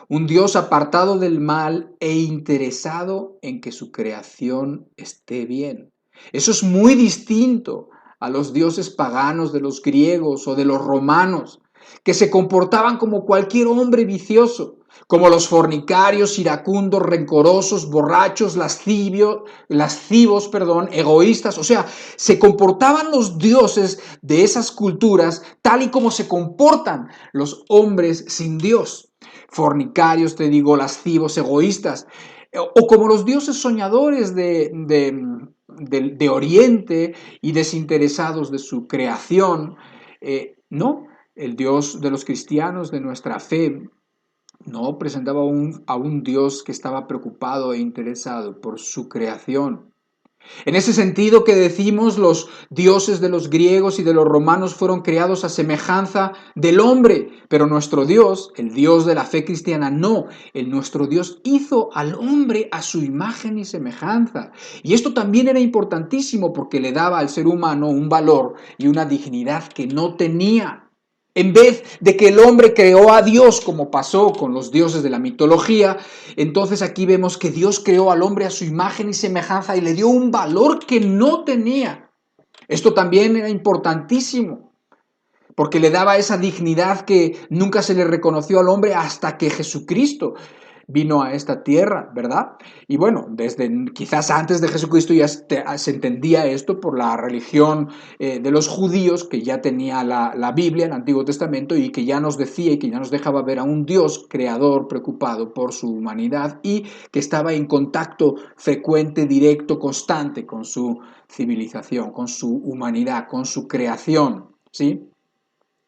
un Dios apartado del mal e interesado en que su creación esté bien. Eso es muy distinto a los dioses paganos de los griegos o de los romanos, que se comportaban como cualquier hombre vicioso, como los fornicarios, iracundos, rencorosos, borrachos, lascivos, egoístas. O sea, se comportaban los dioses de esas culturas tal y como se comportan los hombres sin Dios. Fornicarios, te digo, lascivos, egoístas. O como los dioses soñadores de Oriente y desinteresados de su creación. No, el Dios de los cristianos, de nuestra fe, no presentaba a un Dios que estaba preocupado e interesado por su creación. En ese sentido que decimos, los dioses de los griegos y de los romanos fueron creados a semejanza del hombre, pero nuestro Dios, el Dios de la fe cristiana, no. Nuestro Dios hizo al hombre a su imagen y semejanza. Y esto también era importantísimo porque le daba al ser humano un valor y una dignidad que no tenía. En vez de que el hombre creó a Dios, como pasó con los dioses de la mitología, entonces aquí vemos que Dios creó al hombre a su imagen y semejanza y le dio un valor que no tenía. Esto también era importantísimo, porque le daba esa dignidad que nunca se le reconoció al hombre hasta que Jesucristo vino a esta tierra, ¿verdad? Y bueno, desde quizás antes de Jesucristo ya se entendía esto por la religión de los judíos, que ya tenía la Biblia, el Antiguo Testamento, y que ya nos decía y que ya nos dejaba ver a un Dios creador preocupado por su humanidad y que estaba en contacto frecuente, directo, constante con su civilización, con su humanidad, con su creación, ¿sí?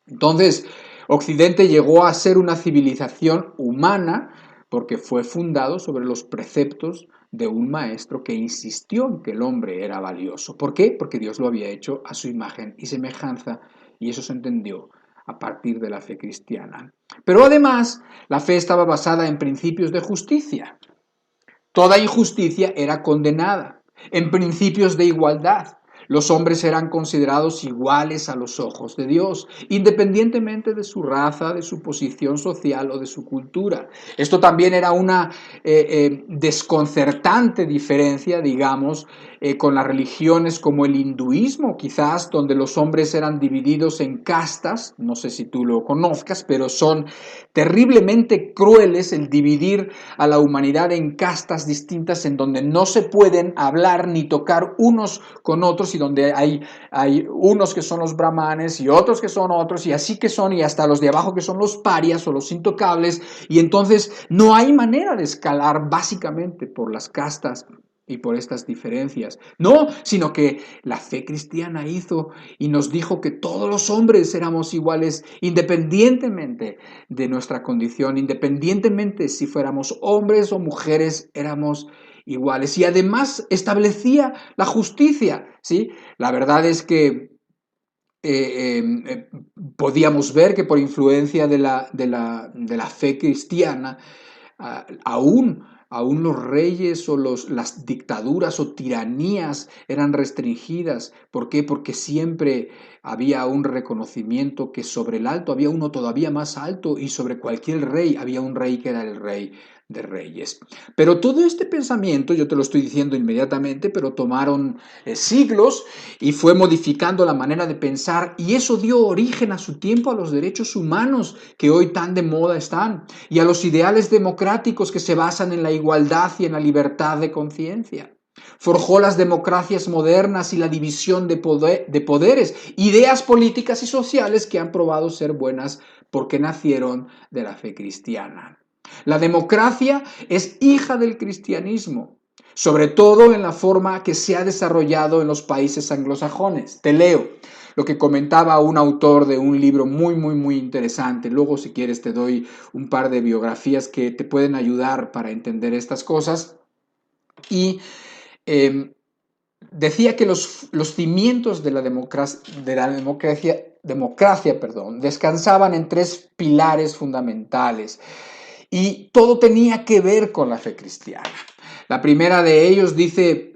Entonces, Occidente llegó a ser una civilización humana porque fue fundado sobre los preceptos de un maestro que insistió en que el hombre era valioso. ¿Por qué? Porque Dios lo había hecho a su imagen y semejanza, y eso se entendió a partir de la fe cristiana. Pero además, la fe estaba basada en principios de justicia. Toda injusticia era condenada, en principios de igualdad. Los hombres eran considerados iguales a los ojos de Dios, independientemente de su raza, de su posición social o de su cultura. Esto también era una desconcertante diferencia, digamos, con las religiones como el hinduismo, quizás, donde los hombres eran divididos en castas. No sé si tú lo conozcas, pero son terriblemente crueles el dividir a la humanidad en castas distintas en donde no se pueden hablar ni tocar unos con otros y donde hay unos que son los brahmanes y otros que son otros y así que son y hasta los de abajo que son los parias o los intocables, y entonces no hay manera de escalar básicamente por las castas y por estas diferencias. No, sino que la fe cristiana hizo y nos dijo que todos los hombres éramos iguales independientemente de nuestra condición, independientemente si fuéramos hombres o mujeres, éramos iguales. Y además establecía la justicia, ¿sí? La verdad es que podíamos ver que por influencia de la fe cristiana, aún los reyes o las dictaduras o tiranías eran restringidas. ¿Por qué? Porque siempre había un reconocimiento que sobre el alto había uno todavía más alto y sobre cualquier rey había un rey que era el rey de reyes. Pero todo este pensamiento, yo te lo estoy diciendo inmediatamente, pero tomaron siglos y fue modificando la manera de pensar y eso dio origen a su tiempo a los derechos humanos que hoy tan de moda están y a los ideales democráticos que se basan en la igualdad y en la libertad de conciencia. Forjó las democracias modernas y la división de poderes, ideas políticas y sociales que han probado ser buenas porque nacieron de la fe cristiana. La democracia es hija del cristianismo, sobre todo en la forma que se ha desarrollado en los países anglosajones. Te leo lo que comentaba un autor de un libro muy interesante. Luego, si quieres, te doy un par de biografías que te pueden ayudar para entender estas cosas. Y decía que los cimientos de la democracia, descansaban en tres pilares fundamentales y todo tenía que ver con la fe cristiana. La primera de ellos dice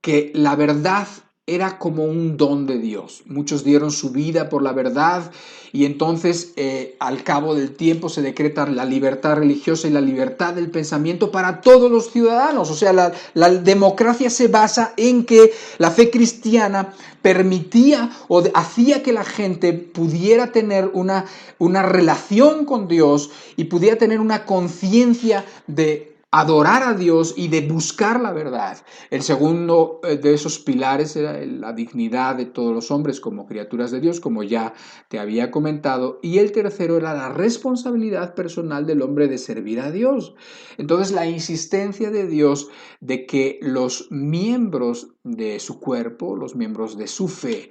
que la verdad era como un don de Dios. Muchos dieron su vida por la verdad y entonces al cabo del tiempo se decreta la libertad religiosa y la libertad del pensamiento para todos los ciudadanos. O sea, la democracia se basa en que la fe cristiana permitía o hacía que la gente pudiera tener una relación con Dios y pudiera tener una conciencia de adorar a Dios y de buscar la verdad. El segundo de esos pilares era la dignidad de todos los hombres como criaturas de Dios, como ya te había comentado, y el tercero era la responsabilidad personal del hombre de servir a Dios. Entonces la insistencia de Dios de que los miembros de su cuerpo, los miembros de su fe,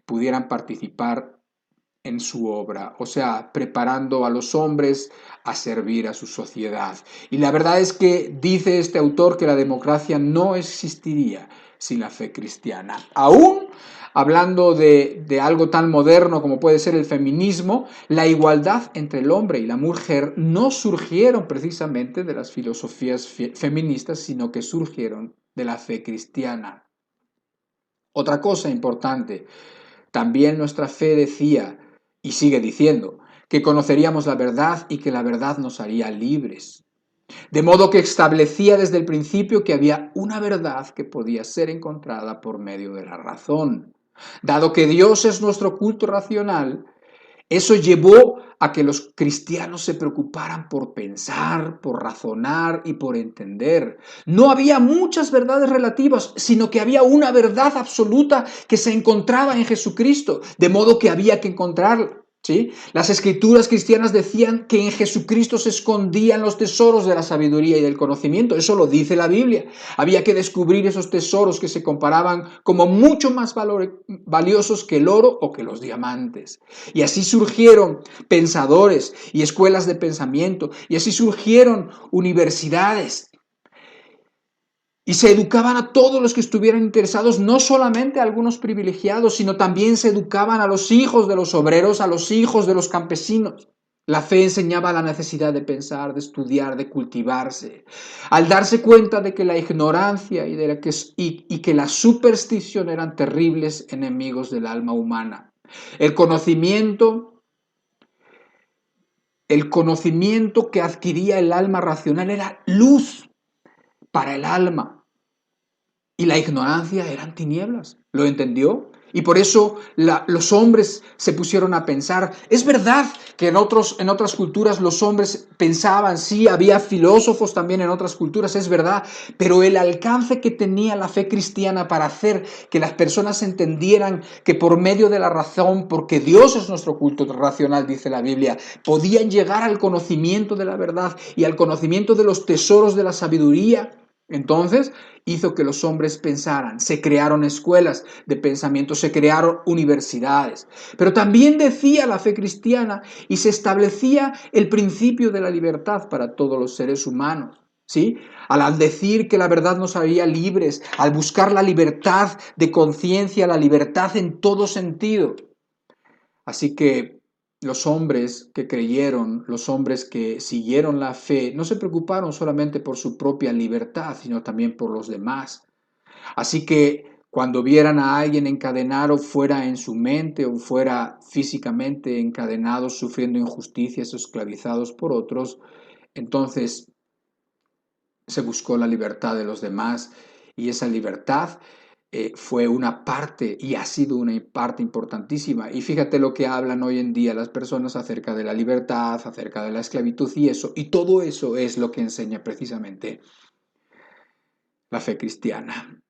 pudieran participar en su obra, o sea, preparando a los hombres a servir a su sociedad. Y la verdad es que dice este autor que la democracia no existiría sin la fe cristiana. Aún hablando de algo tan moderno como puede ser el feminismo, la igualdad entre el hombre y la mujer no surgieron precisamente de las filosofías feministas, sino que surgieron de la fe cristiana. Otra cosa importante, también nuestra fe decía y sigue diciendo que conoceríamos la verdad y que la verdad nos haría libres. De modo que establecía desde el principio que había una verdad que podía ser encontrada por medio de la razón. Dado que Dios es nuestro culto racional, eso llevó a que los cristianos se preocuparan por pensar, por razonar y por entender. No había muchas verdades relativas, sino que había una verdad absoluta que se encontraba en Jesucristo, de modo que había que encontrarla. ¿Sí? Las escrituras cristianas decían que en Jesucristo se escondían los tesoros de la sabiduría y del conocimiento. Eso lo dice la Biblia. Había que descubrir esos tesoros que se comparaban como mucho más valiosos que el oro o que los diamantes. Y así surgieron pensadores y escuelas de pensamiento. Y así surgieron universidades. Y se educaban a todos los que estuvieran interesados, no solamente a algunos privilegiados, sino también se educaban a los hijos de los obreros, a los hijos de los campesinos. La fe enseñaba la necesidad de pensar, de estudiar, de cultivarse. Al darse cuenta de que la ignorancia y que la superstición eran terribles enemigos del alma humana. El conocimiento que adquiría el alma racional era luz para el alma. Y la ignorancia eran tinieblas. ¿Lo entendió? Y por eso los hombres se pusieron a pensar. Es verdad que en otras culturas los hombres pensaban, sí, había filósofos también en otras culturas, es verdad, pero el alcance que tenía la fe cristiana para hacer que las personas entendieran que por medio de la razón, porque Dios es nuestro culto racional, dice la Biblia, podían llegar al conocimiento de la verdad y al conocimiento de los tesoros de la sabiduría. Entonces hizo que los hombres pensaran, se crearon escuelas de pensamiento, se crearon universidades. Pero también decía la fe cristiana y se establecía el principio de la libertad para todos los seres humanos. ¿Sí? Al decir que la verdad nos haría libres, al buscar la libertad de conciencia, la libertad en todo sentido. Así que los hombres que creyeron, los hombres que siguieron la fe, no se preocuparon solamente por su propia libertad, sino también por los demás. Así que cuando vieran a alguien encadenado, fuera en su mente o fuera físicamente encadenados, sufriendo injusticias o esclavizados por otros, Entonces se buscó la libertad de los demás y esa libertad fue una parte y ha sido una parte importantísima. Y fíjate lo que hablan hoy en día las personas acerca de la libertad, acerca de la esclavitud y eso. Y todo eso es lo que enseña precisamente la fe cristiana.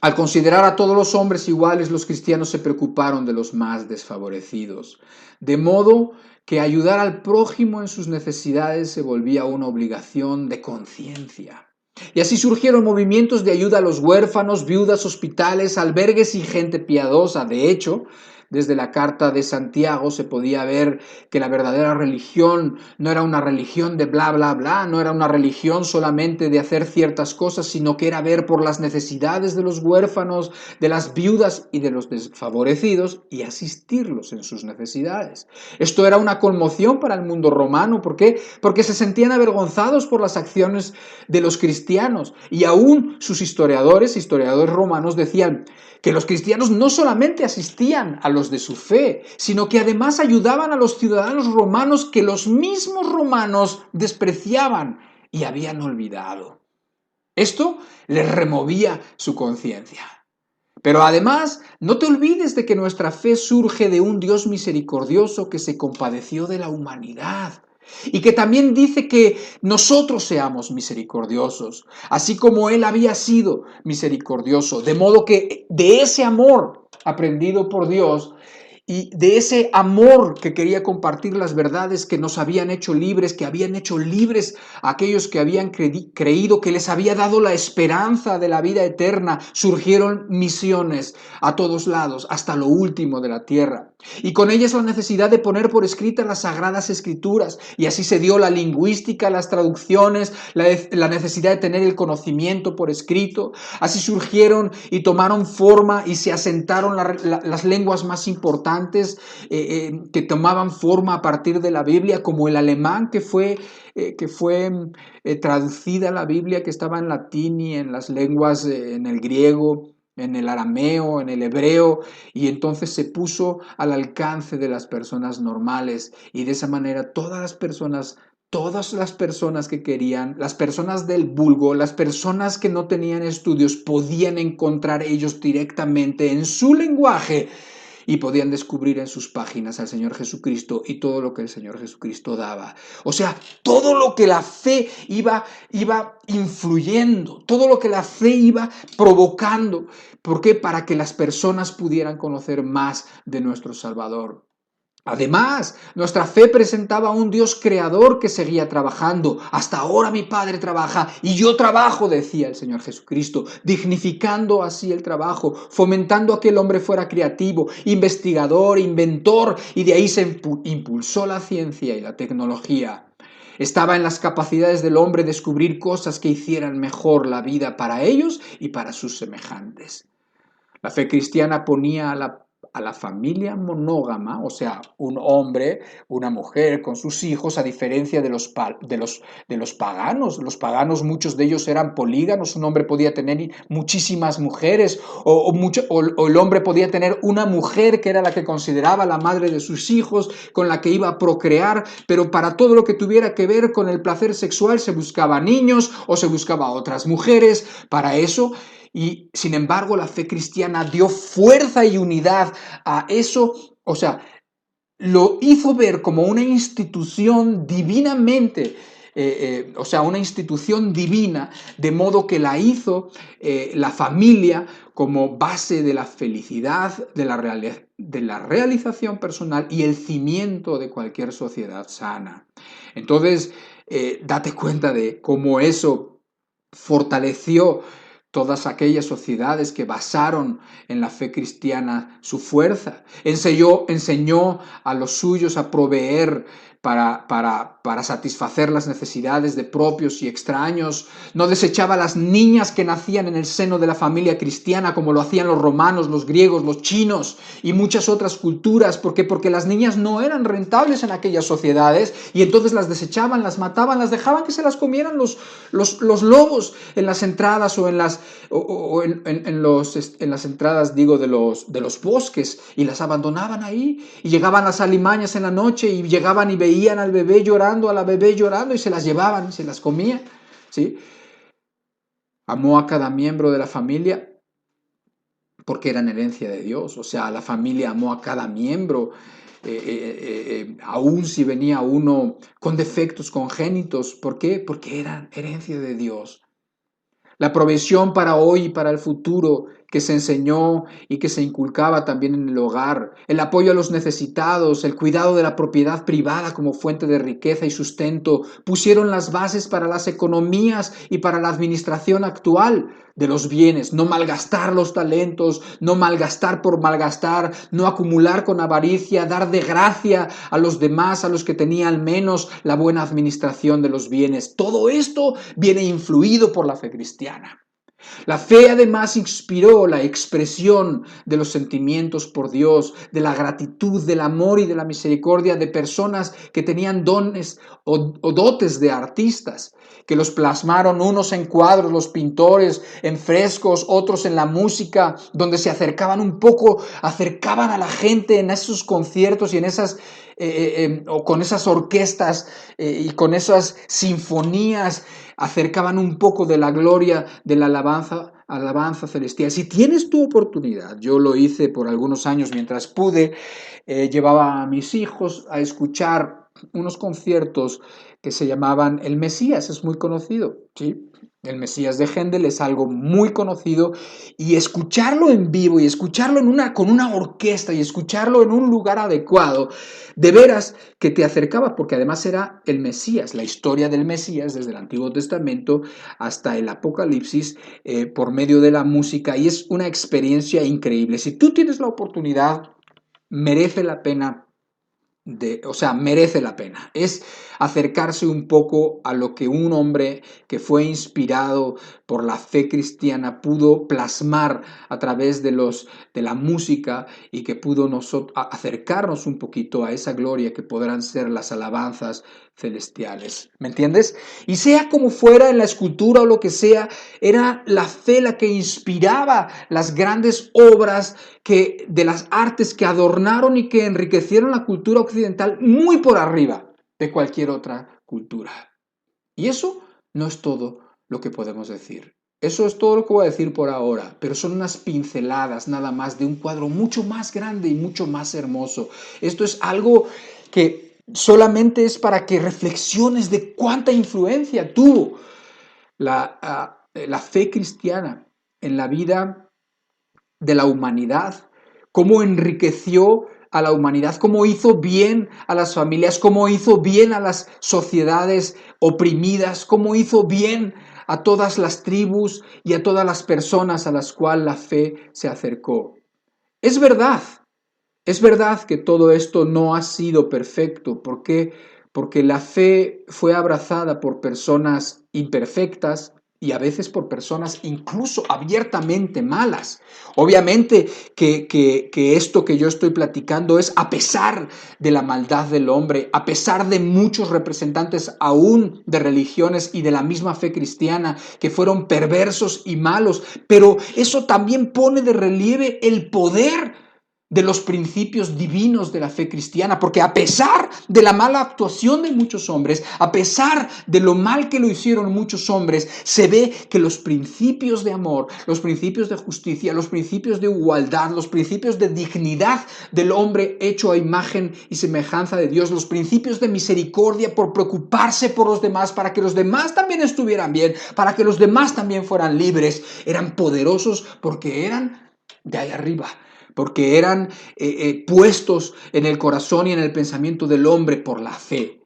Al considerar a todos los hombres iguales, los cristianos se preocuparon de los más desfavorecidos, de modo que ayudar al prójimo en sus necesidades se volvía una obligación de conciencia. Y así surgieron movimientos de ayuda a los huérfanos, viudas, hospitales, albergues y gente piadosa. De hecho, desde la Carta de Santiago se podía ver que la verdadera religión no era una religión de bla, bla, bla, no era una religión solamente de hacer ciertas cosas, sino que era ver por las necesidades de los huérfanos, de las viudas y de los desfavorecidos y asistirlos en sus necesidades. Esto era una conmoción para el mundo romano. ¿Por qué? Porque se sentían avergonzados por las acciones de los cristianos y aún sus historiadores romanos decían que los cristianos no solamente asistían a los de su fe, sino que además ayudaban a los ciudadanos romanos que los mismos romanos despreciaban y habían olvidado. Esto les removía su conciencia. Pero además, no te olvides de que nuestra fe surge de un Dios misericordioso que se compadeció de la humanidad y que también dice que nosotros seamos misericordiosos, así como Él había sido misericordioso, de modo que de ese amor aprendido por Dios y de ese amor que quería compartir las verdades que nos habían hecho libres, que habían hecho libres a aquellos que habían creído, que les había dado la esperanza de la vida eterna, surgieron misiones a todos lados, hasta lo último de la tierra. Y con ellas la necesidad de poner por escritas las sagradas escrituras. Y así se dio la lingüística, las traducciones, la necesidad de tener el conocimiento por escrito. Así surgieron y tomaron forma y se asentaron las lenguas más importantes que tomaban forma a partir de la Biblia, como el alemán que fue traducida la Biblia, que estaba en latín y en las lenguas, en el griego, en el arameo, en el hebreo, y entonces se puso al alcance de las personas normales, y de esa manera todas las personas que querían, las personas del vulgo, las personas que no tenían estudios, podían encontrar ellos directamente en su lenguaje y podían descubrir en sus páginas al Señor Jesucristo y todo lo que el Señor Jesucristo daba. O sea, todo lo que la fe iba influyendo, todo lo que la fe iba provocando. ¿Por qué? Para que las personas pudieran conocer más de nuestro Salvador. Además, nuestra fe presentaba a un Dios creador que seguía trabajando. Hasta ahora mi Padre trabaja y yo trabajo, decía el Señor Jesucristo, dignificando así el trabajo, fomentando a que el hombre fuera creativo, investigador, inventor, y de ahí se impulsó la ciencia y la tecnología. Estaba en las capacidades del hombre descubrir cosas que hicieran mejor la vida para ellos y para sus semejantes. La fe cristiana ponía a la familia monógama, o sea, un hombre, una mujer con sus hijos, a diferencia de los paganos. Los paganos, muchos de ellos eran polígamos, un hombre podía tener muchísimas mujeres, o el hombre podía tener una mujer que era la que consideraba la madre de sus hijos, con la que iba a procrear, pero para todo lo que tuviera que ver con el placer sexual se buscaba niños o se buscaba otras mujeres para eso. Y sin embargo, la fe cristiana dio fuerza y unidad a eso, o sea, lo hizo ver como una institución divinamente, o sea, una institución divina, de modo que la hizo la familia como base de la felicidad, de la realización personal y el cimiento de cualquier sociedad sana. Entonces, date cuenta de cómo eso fortaleció todas aquellas sociedades que basaron en la fe cristiana su fuerza. Enseñó a los suyos a proveer para satisfacer las necesidades de propios y extraños. No desechaba a las niñas que nacían en el seno de la familia cristiana como lo hacían los romanos, los griegos, los chinos y muchas otras culturas. ¿Por qué? Porque las niñas no eran rentables en aquellas sociedades y entonces las desechaban, las mataban, las dejaban que se las comieran los lobos en las entradas o en las entradas, digo, de los bosques, y las abandonaban ahí, y llegaban las alimañas en la noche y llegaban y veían veían al bebé llorando, a la bebé llorando y se las llevaban, se las comían, ¿sí? Amó a cada miembro de la familia porque eran herencia de Dios, o sea, la familia amó a cada miembro, aun si venía uno con defectos congénitos, ¿por qué? Porque eran herencia de Dios. La provisión para hoy y para el futuro que se enseñó y que se inculcaba también en el hogar, el apoyo a los necesitados, el cuidado de la propiedad privada como fuente de riqueza y sustento, pusieron las bases para las economías y para la administración actual de los bienes, no malgastar los talentos, no malgastar por malgastar, no acumular con avaricia, dar de gracia a los demás, a los que tenían menos, la buena administración de los bienes. Todo esto viene influido por la fe cristiana. La fe además inspiró la expresión de los sentimientos por Dios, de la gratitud, del amor y de la misericordia de personas que tenían dones o dotes de artistas, que los plasmaron unos en cuadros, los pintores, en frescos, otros en la música, donde se acercaban un poco, acercaban a la gente en esos conciertos y en esas o con esas orquestas y con esas sinfonías acercaban un poco de la gloria de la alabanza celestial. Si tienes tu oportunidad, yo lo hice por algunos años mientras pude, llevaba a mis hijos a escuchar unos conciertos que se llamaban El Mesías, es muy conocido, ¿sí? El Mesías de Händel es algo muy conocido y escucharlo en vivo y escucharlo con una orquesta y escucharlo en un lugar adecuado, de veras que te acercaba, porque además era el Mesías, la historia del Mesías desde el Antiguo Testamento hasta el Apocalipsis por medio de la música, y es una experiencia increíble. Si tú tienes la oportunidad, merece la pena merece la pena. Es acercarse un poco a lo que un hombre que fue inspirado por la fe cristiana pudo plasmar a través de la música y que pudo acercarnos un poquito a esa gloria que podrán ser las alabanzas celestiales. ¿Me entiendes? Y sea como fuera en la escultura o lo que sea, era la fe la que inspiraba las grandes obras de las artes que adornaron y que enriquecieron la cultura occidental muy por arriba de cualquier otra cultura. Y eso no es todo lo que podemos decir. Eso es todo lo que voy a decir por ahora, pero son unas pinceladas nada más de un cuadro mucho más grande y mucho más hermoso. Esto es algo que solamente es para que reflexiones de cuánta influencia tuvo la fe cristiana en la vida de la humanidad, cómo enriqueció a la humanidad, cómo hizo bien a las familias, cómo hizo bien a las sociedades oprimidas, cómo hizo bien a todas las tribus y a todas las personas a las cuales la fe se acercó. Es verdad que todo esto no ha sido perfecto. ¿Por qué? Porque la fe fue abrazada por personas imperfectas y a veces por personas incluso abiertamente malas. Obviamente que esto que yo estoy platicando es a pesar de la maldad del hombre, a pesar de muchos representantes aún de religiones y de la misma fe cristiana que fueron perversos y malos, pero eso también pone de relieve el poder de los principios divinos de la fe cristiana, porque a pesar de la mala actuación de muchos hombres, a pesar de lo mal que lo hicieron muchos hombres, se ve que los principios de amor, los principios de justicia, los principios de igualdad, los principios de dignidad del hombre hecho a imagen y semejanza de Dios, los principios de misericordia por preocuparse por los demás, para que los demás también estuvieran bien, para que los demás también fueran libres, eran poderosos porque eran de ahí arriba, porque eran puestos en el corazón y en el pensamiento del hombre por la fe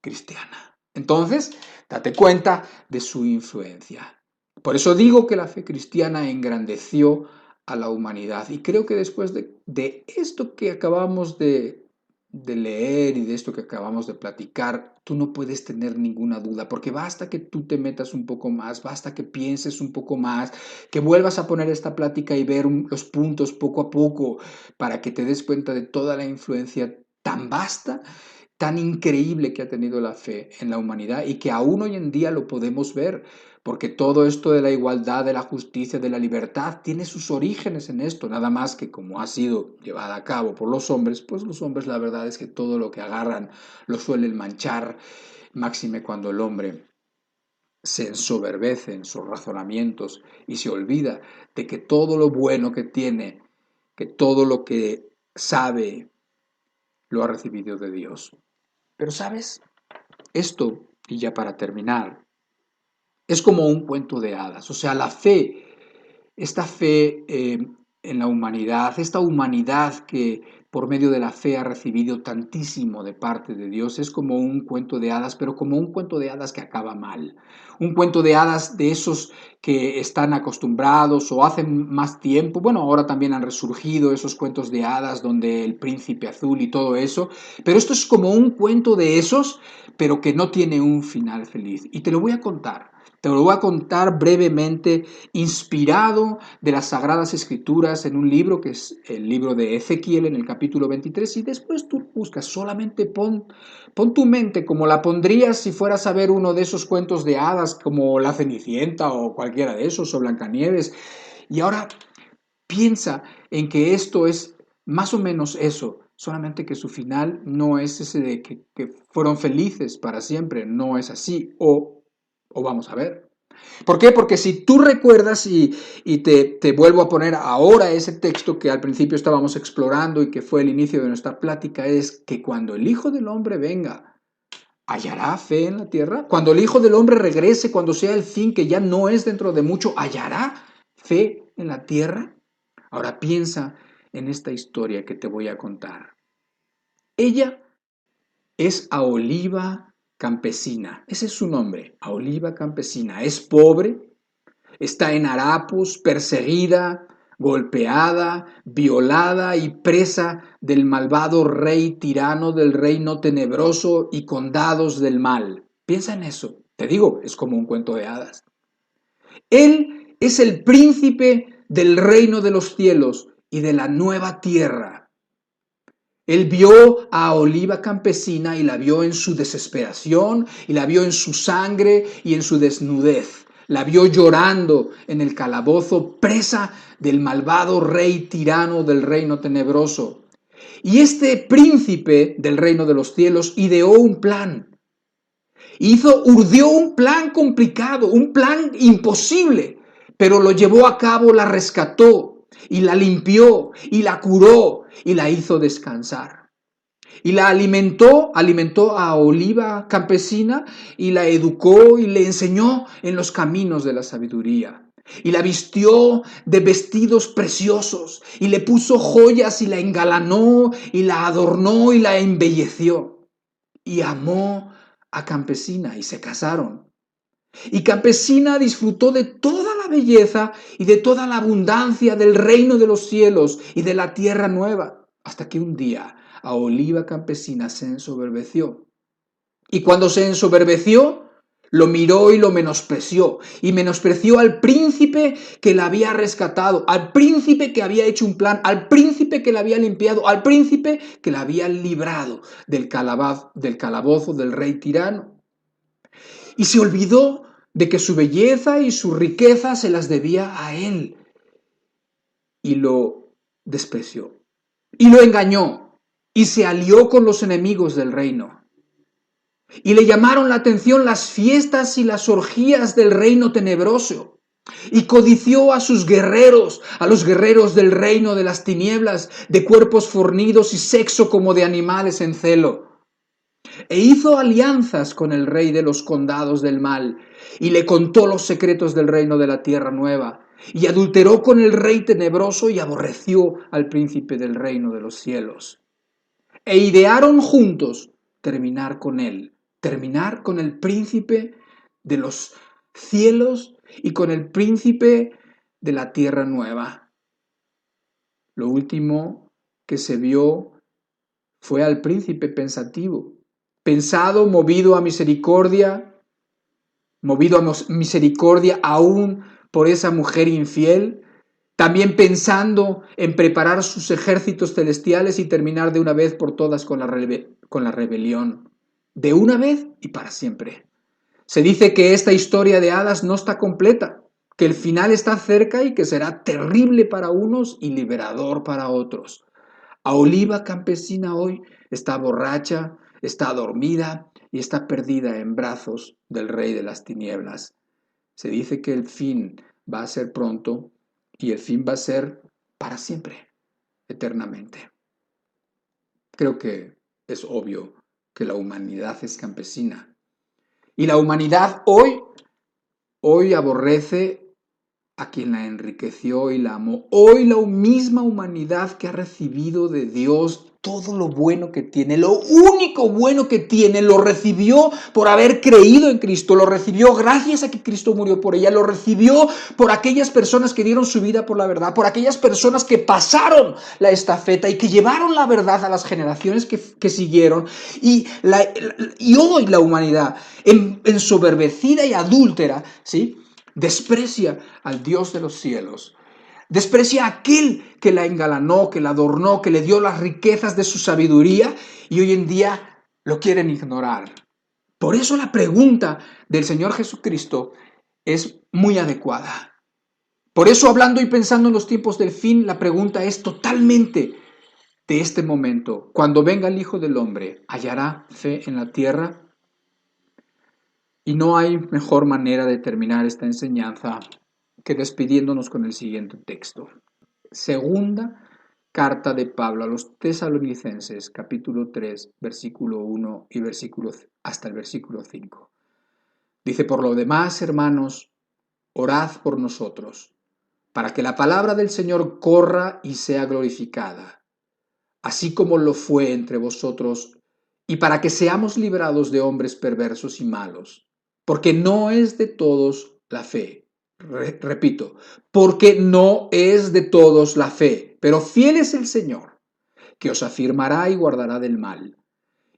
cristiana. Entonces, date cuenta de su influencia. Por eso digo que la fe cristiana engrandeció a la humanidad. Y creo que después de esto que acabamos de leer y de esto que acabamos de platicar, tú no puedes tener ninguna duda, porque basta que tú te metas un poco más, basta que pienses un poco más, que vuelvas a poner esta plática y ver los puntos poco a poco para que te des cuenta de toda la influencia tan vasta tan increíble que ha tenido la fe en la humanidad y que aún hoy en día lo podemos ver, porque todo esto de la igualdad, de la justicia, de la libertad, tiene sus orígenes en esto, nada más que como ha sido llevada a cabo por los hombres, pues los hombres la verdad es que todo lo que agarran lo suelen manchar, máxime cuando el hombre se ensoberbece en sus razonamientos y se olvida de que todo lo bueno que tiene, que todo lo que sabe, lo ha recibido de Dios. Pero ¿sabes? Esto, y ya para terminar, es como un cuento de hadas. O sea, la fe, esta fe en la humanidad, esta humanidad que por medio de la fe ha recibido tantísimo de parte de Dios, es como un cuento de hadas, pero como un cuento de hadas que acaba mal. Un cuento de hadas de esos que están acostumbrados o hacen más tiempo, bueno, ahora también han resurgido esos cuentos de hadas donde el príncipe azul y todo eso, pero esto es como un cuento de esos, pero que no tiene un final feliz. Y te lo voy a contar. Te lo voy a contar brevemente, inspirado de las Sagradas Escrituras en un libro que es el libro de Ezequiel en el capítulo 23 y después tú buscas, solamente pon tu mente como la pondrías si fueras a ver uno de esos cuentos de hadas como La Cenicienta o cualquiera de esos o Blancanieves y ahora piensa en que esto es más o menos eso, solamente que su final no es ese de que fueron felices para siempre, no es así o vamos a ver. ¿Por qué? Porque si tú recuerdas y te vuelvo a poner ahora ese texto que al principio estábamos explorando y que fue el inicio de nuestra plática, es que cuando el Hijo del Hombre venga, ¿hallará fe en la tierra? Cuando el Hijo del Hombre regrese, cuando sea el fin, que ya no es dentro de mucho, ¿hallará fe en la tierra? Ahora piensa en esta historia que te voy a contar. Ella es Aholiba Campesina, ese es su nombre, Aholiba Campesina. Es pobre, está en harapos, perseguida, golpeada, violada y presa del malvado rey tirano del reino tenebroso y condados del mal. Piensa en eso. Te digo, es como un cuento de hadas. Él es el príncipe del reino de los cielos y de la nueva tierra. Él vio a Oliva Campesina y la vio en su desesperación y la vio en su sangre y en su desnudez. La vio llorando en el calabozo, presa del malvado rey tirano del reino tenebroso. Y este príncipe del reino de los cielos ideó un plan. Urdió un plan complicado, un plan imposible, pero lo llevó a cabo, la rescató y la limpió y la curó y la hizo descansar. Y la alimentó a Oliva Campesina y la educó y le enseñó en los caminos de la sabiduría. Y la vistió de vestidos preciosos y le puso joyas y la engalanó y la adornó y la embelleció. Y amó a Campesina y se casaron. Y Campesina disfrutó de toda la belleza y de toda la abundancia del reino de los cielos y de la tierra nueva, hasta que un día a Oliva Campesina se ensoberbeció. Y cuando se ensoberbeció, lo miró y lo menospreció. Y menospreció al príncipe que la había rescatado, al príncipe que había hecho un plan, al príncipe que la había limpiado, al príncipe que la había librado del calabozo del rey tirano. Y se olvidó de que su belleza y su riqueza se las debía a él. Y lo despreció. Y lo engañó. Y se alió con los enemigos del reino. Y le llamaron la atención las fiestas y las orgías del reino tenebroso. Y codició a sus guerreros, a los guerreros del reino de las tinieblas, de cuerpos fornidos y sexo como de animales en celo. E hizo alianzas con el rey de los condados del mal, y le contó los secretos del reino de la tierra nueva, y adulteró con el rey tenebroso y aborreció al príncipe del reino de los cielos. E idearon juntos terminar con él, terminar con el príncipe de los cielos y con el príncipe de la tierra nueva. Lo último que se vio fue al príncipe pensativo, pensado, movido a misericordia aún por esa mujer infiel, también pensando en preparar sus ejércitos celestiales y terminar de una vez por todas con la rebelión, de una vez y para siempre. Se dice que esta historia de hadas no está completa, que el final está cerca y que será terrible para unos y liberador para otros. A Oliva Campesina hoy está borracha, está dormida y está perdida en brazos del rey de las tinieblas. Se dice que el fin va a ser pronto y el fin va a ser para siempre, eternamente. Creo que es obvio que la humanidad es campesina. Y la humanidad hoy aborrece a quien la enriqueció y la amó. Hoy la misma humanidad que ha recibido de Dios todo lo bueno que tiene, lo único bueno que tiene, lo recibió por haber creído en Cristo, lo recibió gracias a que Cristo murió por ella, lo recibió por aquellas personas que dieron su vida por la verdad, por aquellas personas que pasaron la estafeta y que llevaron la verdad a las generaciones que siguieron. Y hoy la humanidad, ensoberbecida y adúltera, ¿sí?, desprecia al Dios de los cielos, desprecia a aquel que la engalanó, que la adornó, que le dio las riquezas de su sabiduría y hoy en día lo quieren ignorar. Por eso la pregunta del Señor Jesucristo es muy adecuada. Por eso, hablando y pensando en los tiempos del fin, la pregunta es totalmente de este momento. Cuando venga el Hijo del Hombre, ¿hallará fe en la tierra? Y no hay mejor manera de terminar esta enseñanza que despidiéndonos con el siguiente texto. Segunda carta de Pablo a los Tesalonicenses, capítulo 3, versículo 1 y hasta el versículo 5. Dice: por lo demás, hermanos, orad por nosotros, para que la palabra del Señor corra y sea glorificada, así como lo fue entre vosotros, y para que seamos librados de hombres perversos y malos, porque no es de todos la fe. Repito, porque no es de todos la fe, pero fiel es el Señor, que os afirmará y guardará del mal.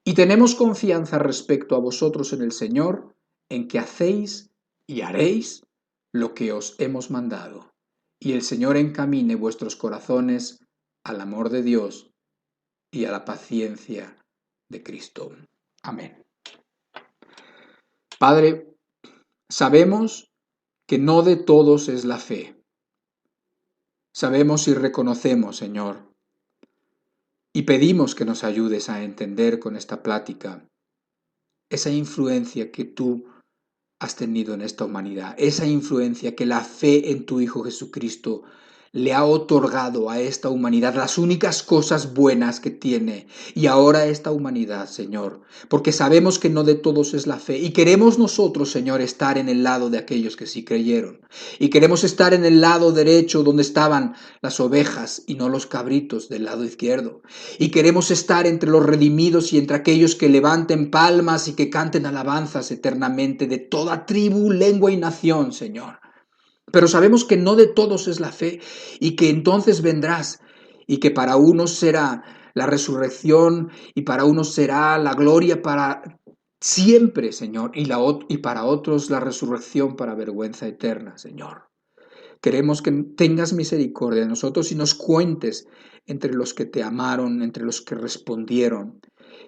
Y tenemos confianza respecto a vosotros en el Señor, en que hacéis y haréis lo que os hemos mandado. Y el Señor encamine vuestros corazones al amor de Dios y a la paciencia de Cristo. Amén. Padre, sabemos que no de todos es la fe. Sabemos y reconocemos, Señor, y pedimos que nos ayudes a entender con esta plática esa influencia que tú has tenido en esta humanidad, esa influencia que la fe en tu Hijo Jesucristo le ha otorgado a esta humanidad, las únicas cosas buenas que tiene, y ahora esta humanidad, Señor, porque sabemos que no de todos es la fe, y queremos nosotros, Señor, estar en el lado de aquellos que sí creyeron, y queremos estar en el lado derecho donde estaban las ovejas y no los cabritos del lado izquierdo, y queremos estar entre los redimidos y entre aquellos que levanten palmas y que canten alabanzas eternamente de toda tribu, lengua y nación, Señor. Pero sabemos que no de todos es la fe y que entonces vendrás y que para unos será la resurrección y para unos será la gloria para siempre, Señor, y para otros la resurrección para vergüenza eterna, Señor. Queremos que tengas misericordia de nosotros y nos cuentes entre los que te amaron, entre los que respondieron.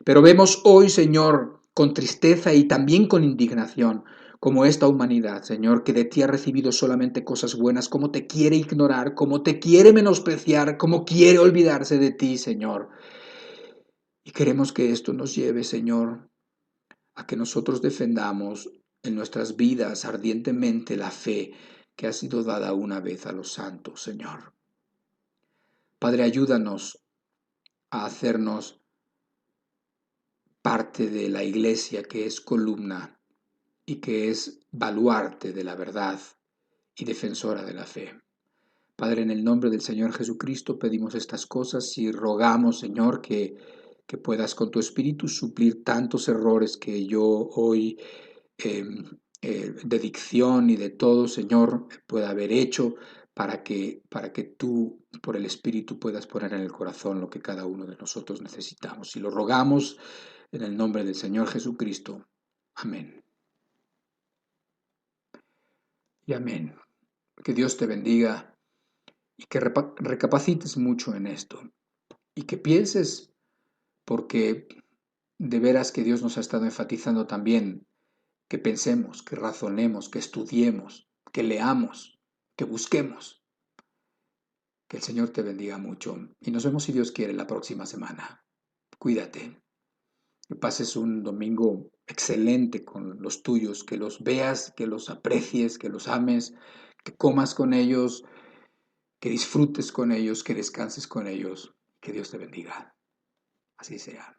Pero vemos hoy, Señor, con tristeza y también con indignación, como esta humanidad, Señor, que de ti ha recibido solamente cosas buenas, como te quiere ignorar, como te quiere menospreciar, como quiere olvidarse de ti, Señor. Y queremos que esto nos lleve, Señor, a que nosotros defendamos en nuestras vidas ardientemente la fe que ha sido dada una vez a los santos, Señor. Padre, ayúdanos a hacernos parte de la iglesia que es columna y que es baluarte de la verdad y defensora de la fe. Padre, en el nombre del Señor Jesucristo pedimos estas cosas y rogamos, Señor, que puedas con tu Espíritu suplir tantos errores que yo hoy eh, de dicción y de todo, Señor, pueda haber hecho para que tú, por el Espíritu, puedas poner en el corazón lo que cada uno de nosotros necesitamos. Y lo rogamos en el nombre del Señor Jesucristo. Amén. Y amén. Que Dios te bendiga y que recapacites mucho en esto y que pienses, porque de veras que Dios nos ha estado enfatizando también que pensemos, que razonemos, que estudiemos, que leamos, que busquemos. Que el Señor te bendiga mucho y nos vemos si Dios quiere la próxima semana. Cuídate, que pases un domingo excelente con los tuyos, que los veas, que los aprecies, que los ames, que comas con ellos, que disfrutes con ellos, que descanses con ellos. Que Dios te bendiga. Así sea.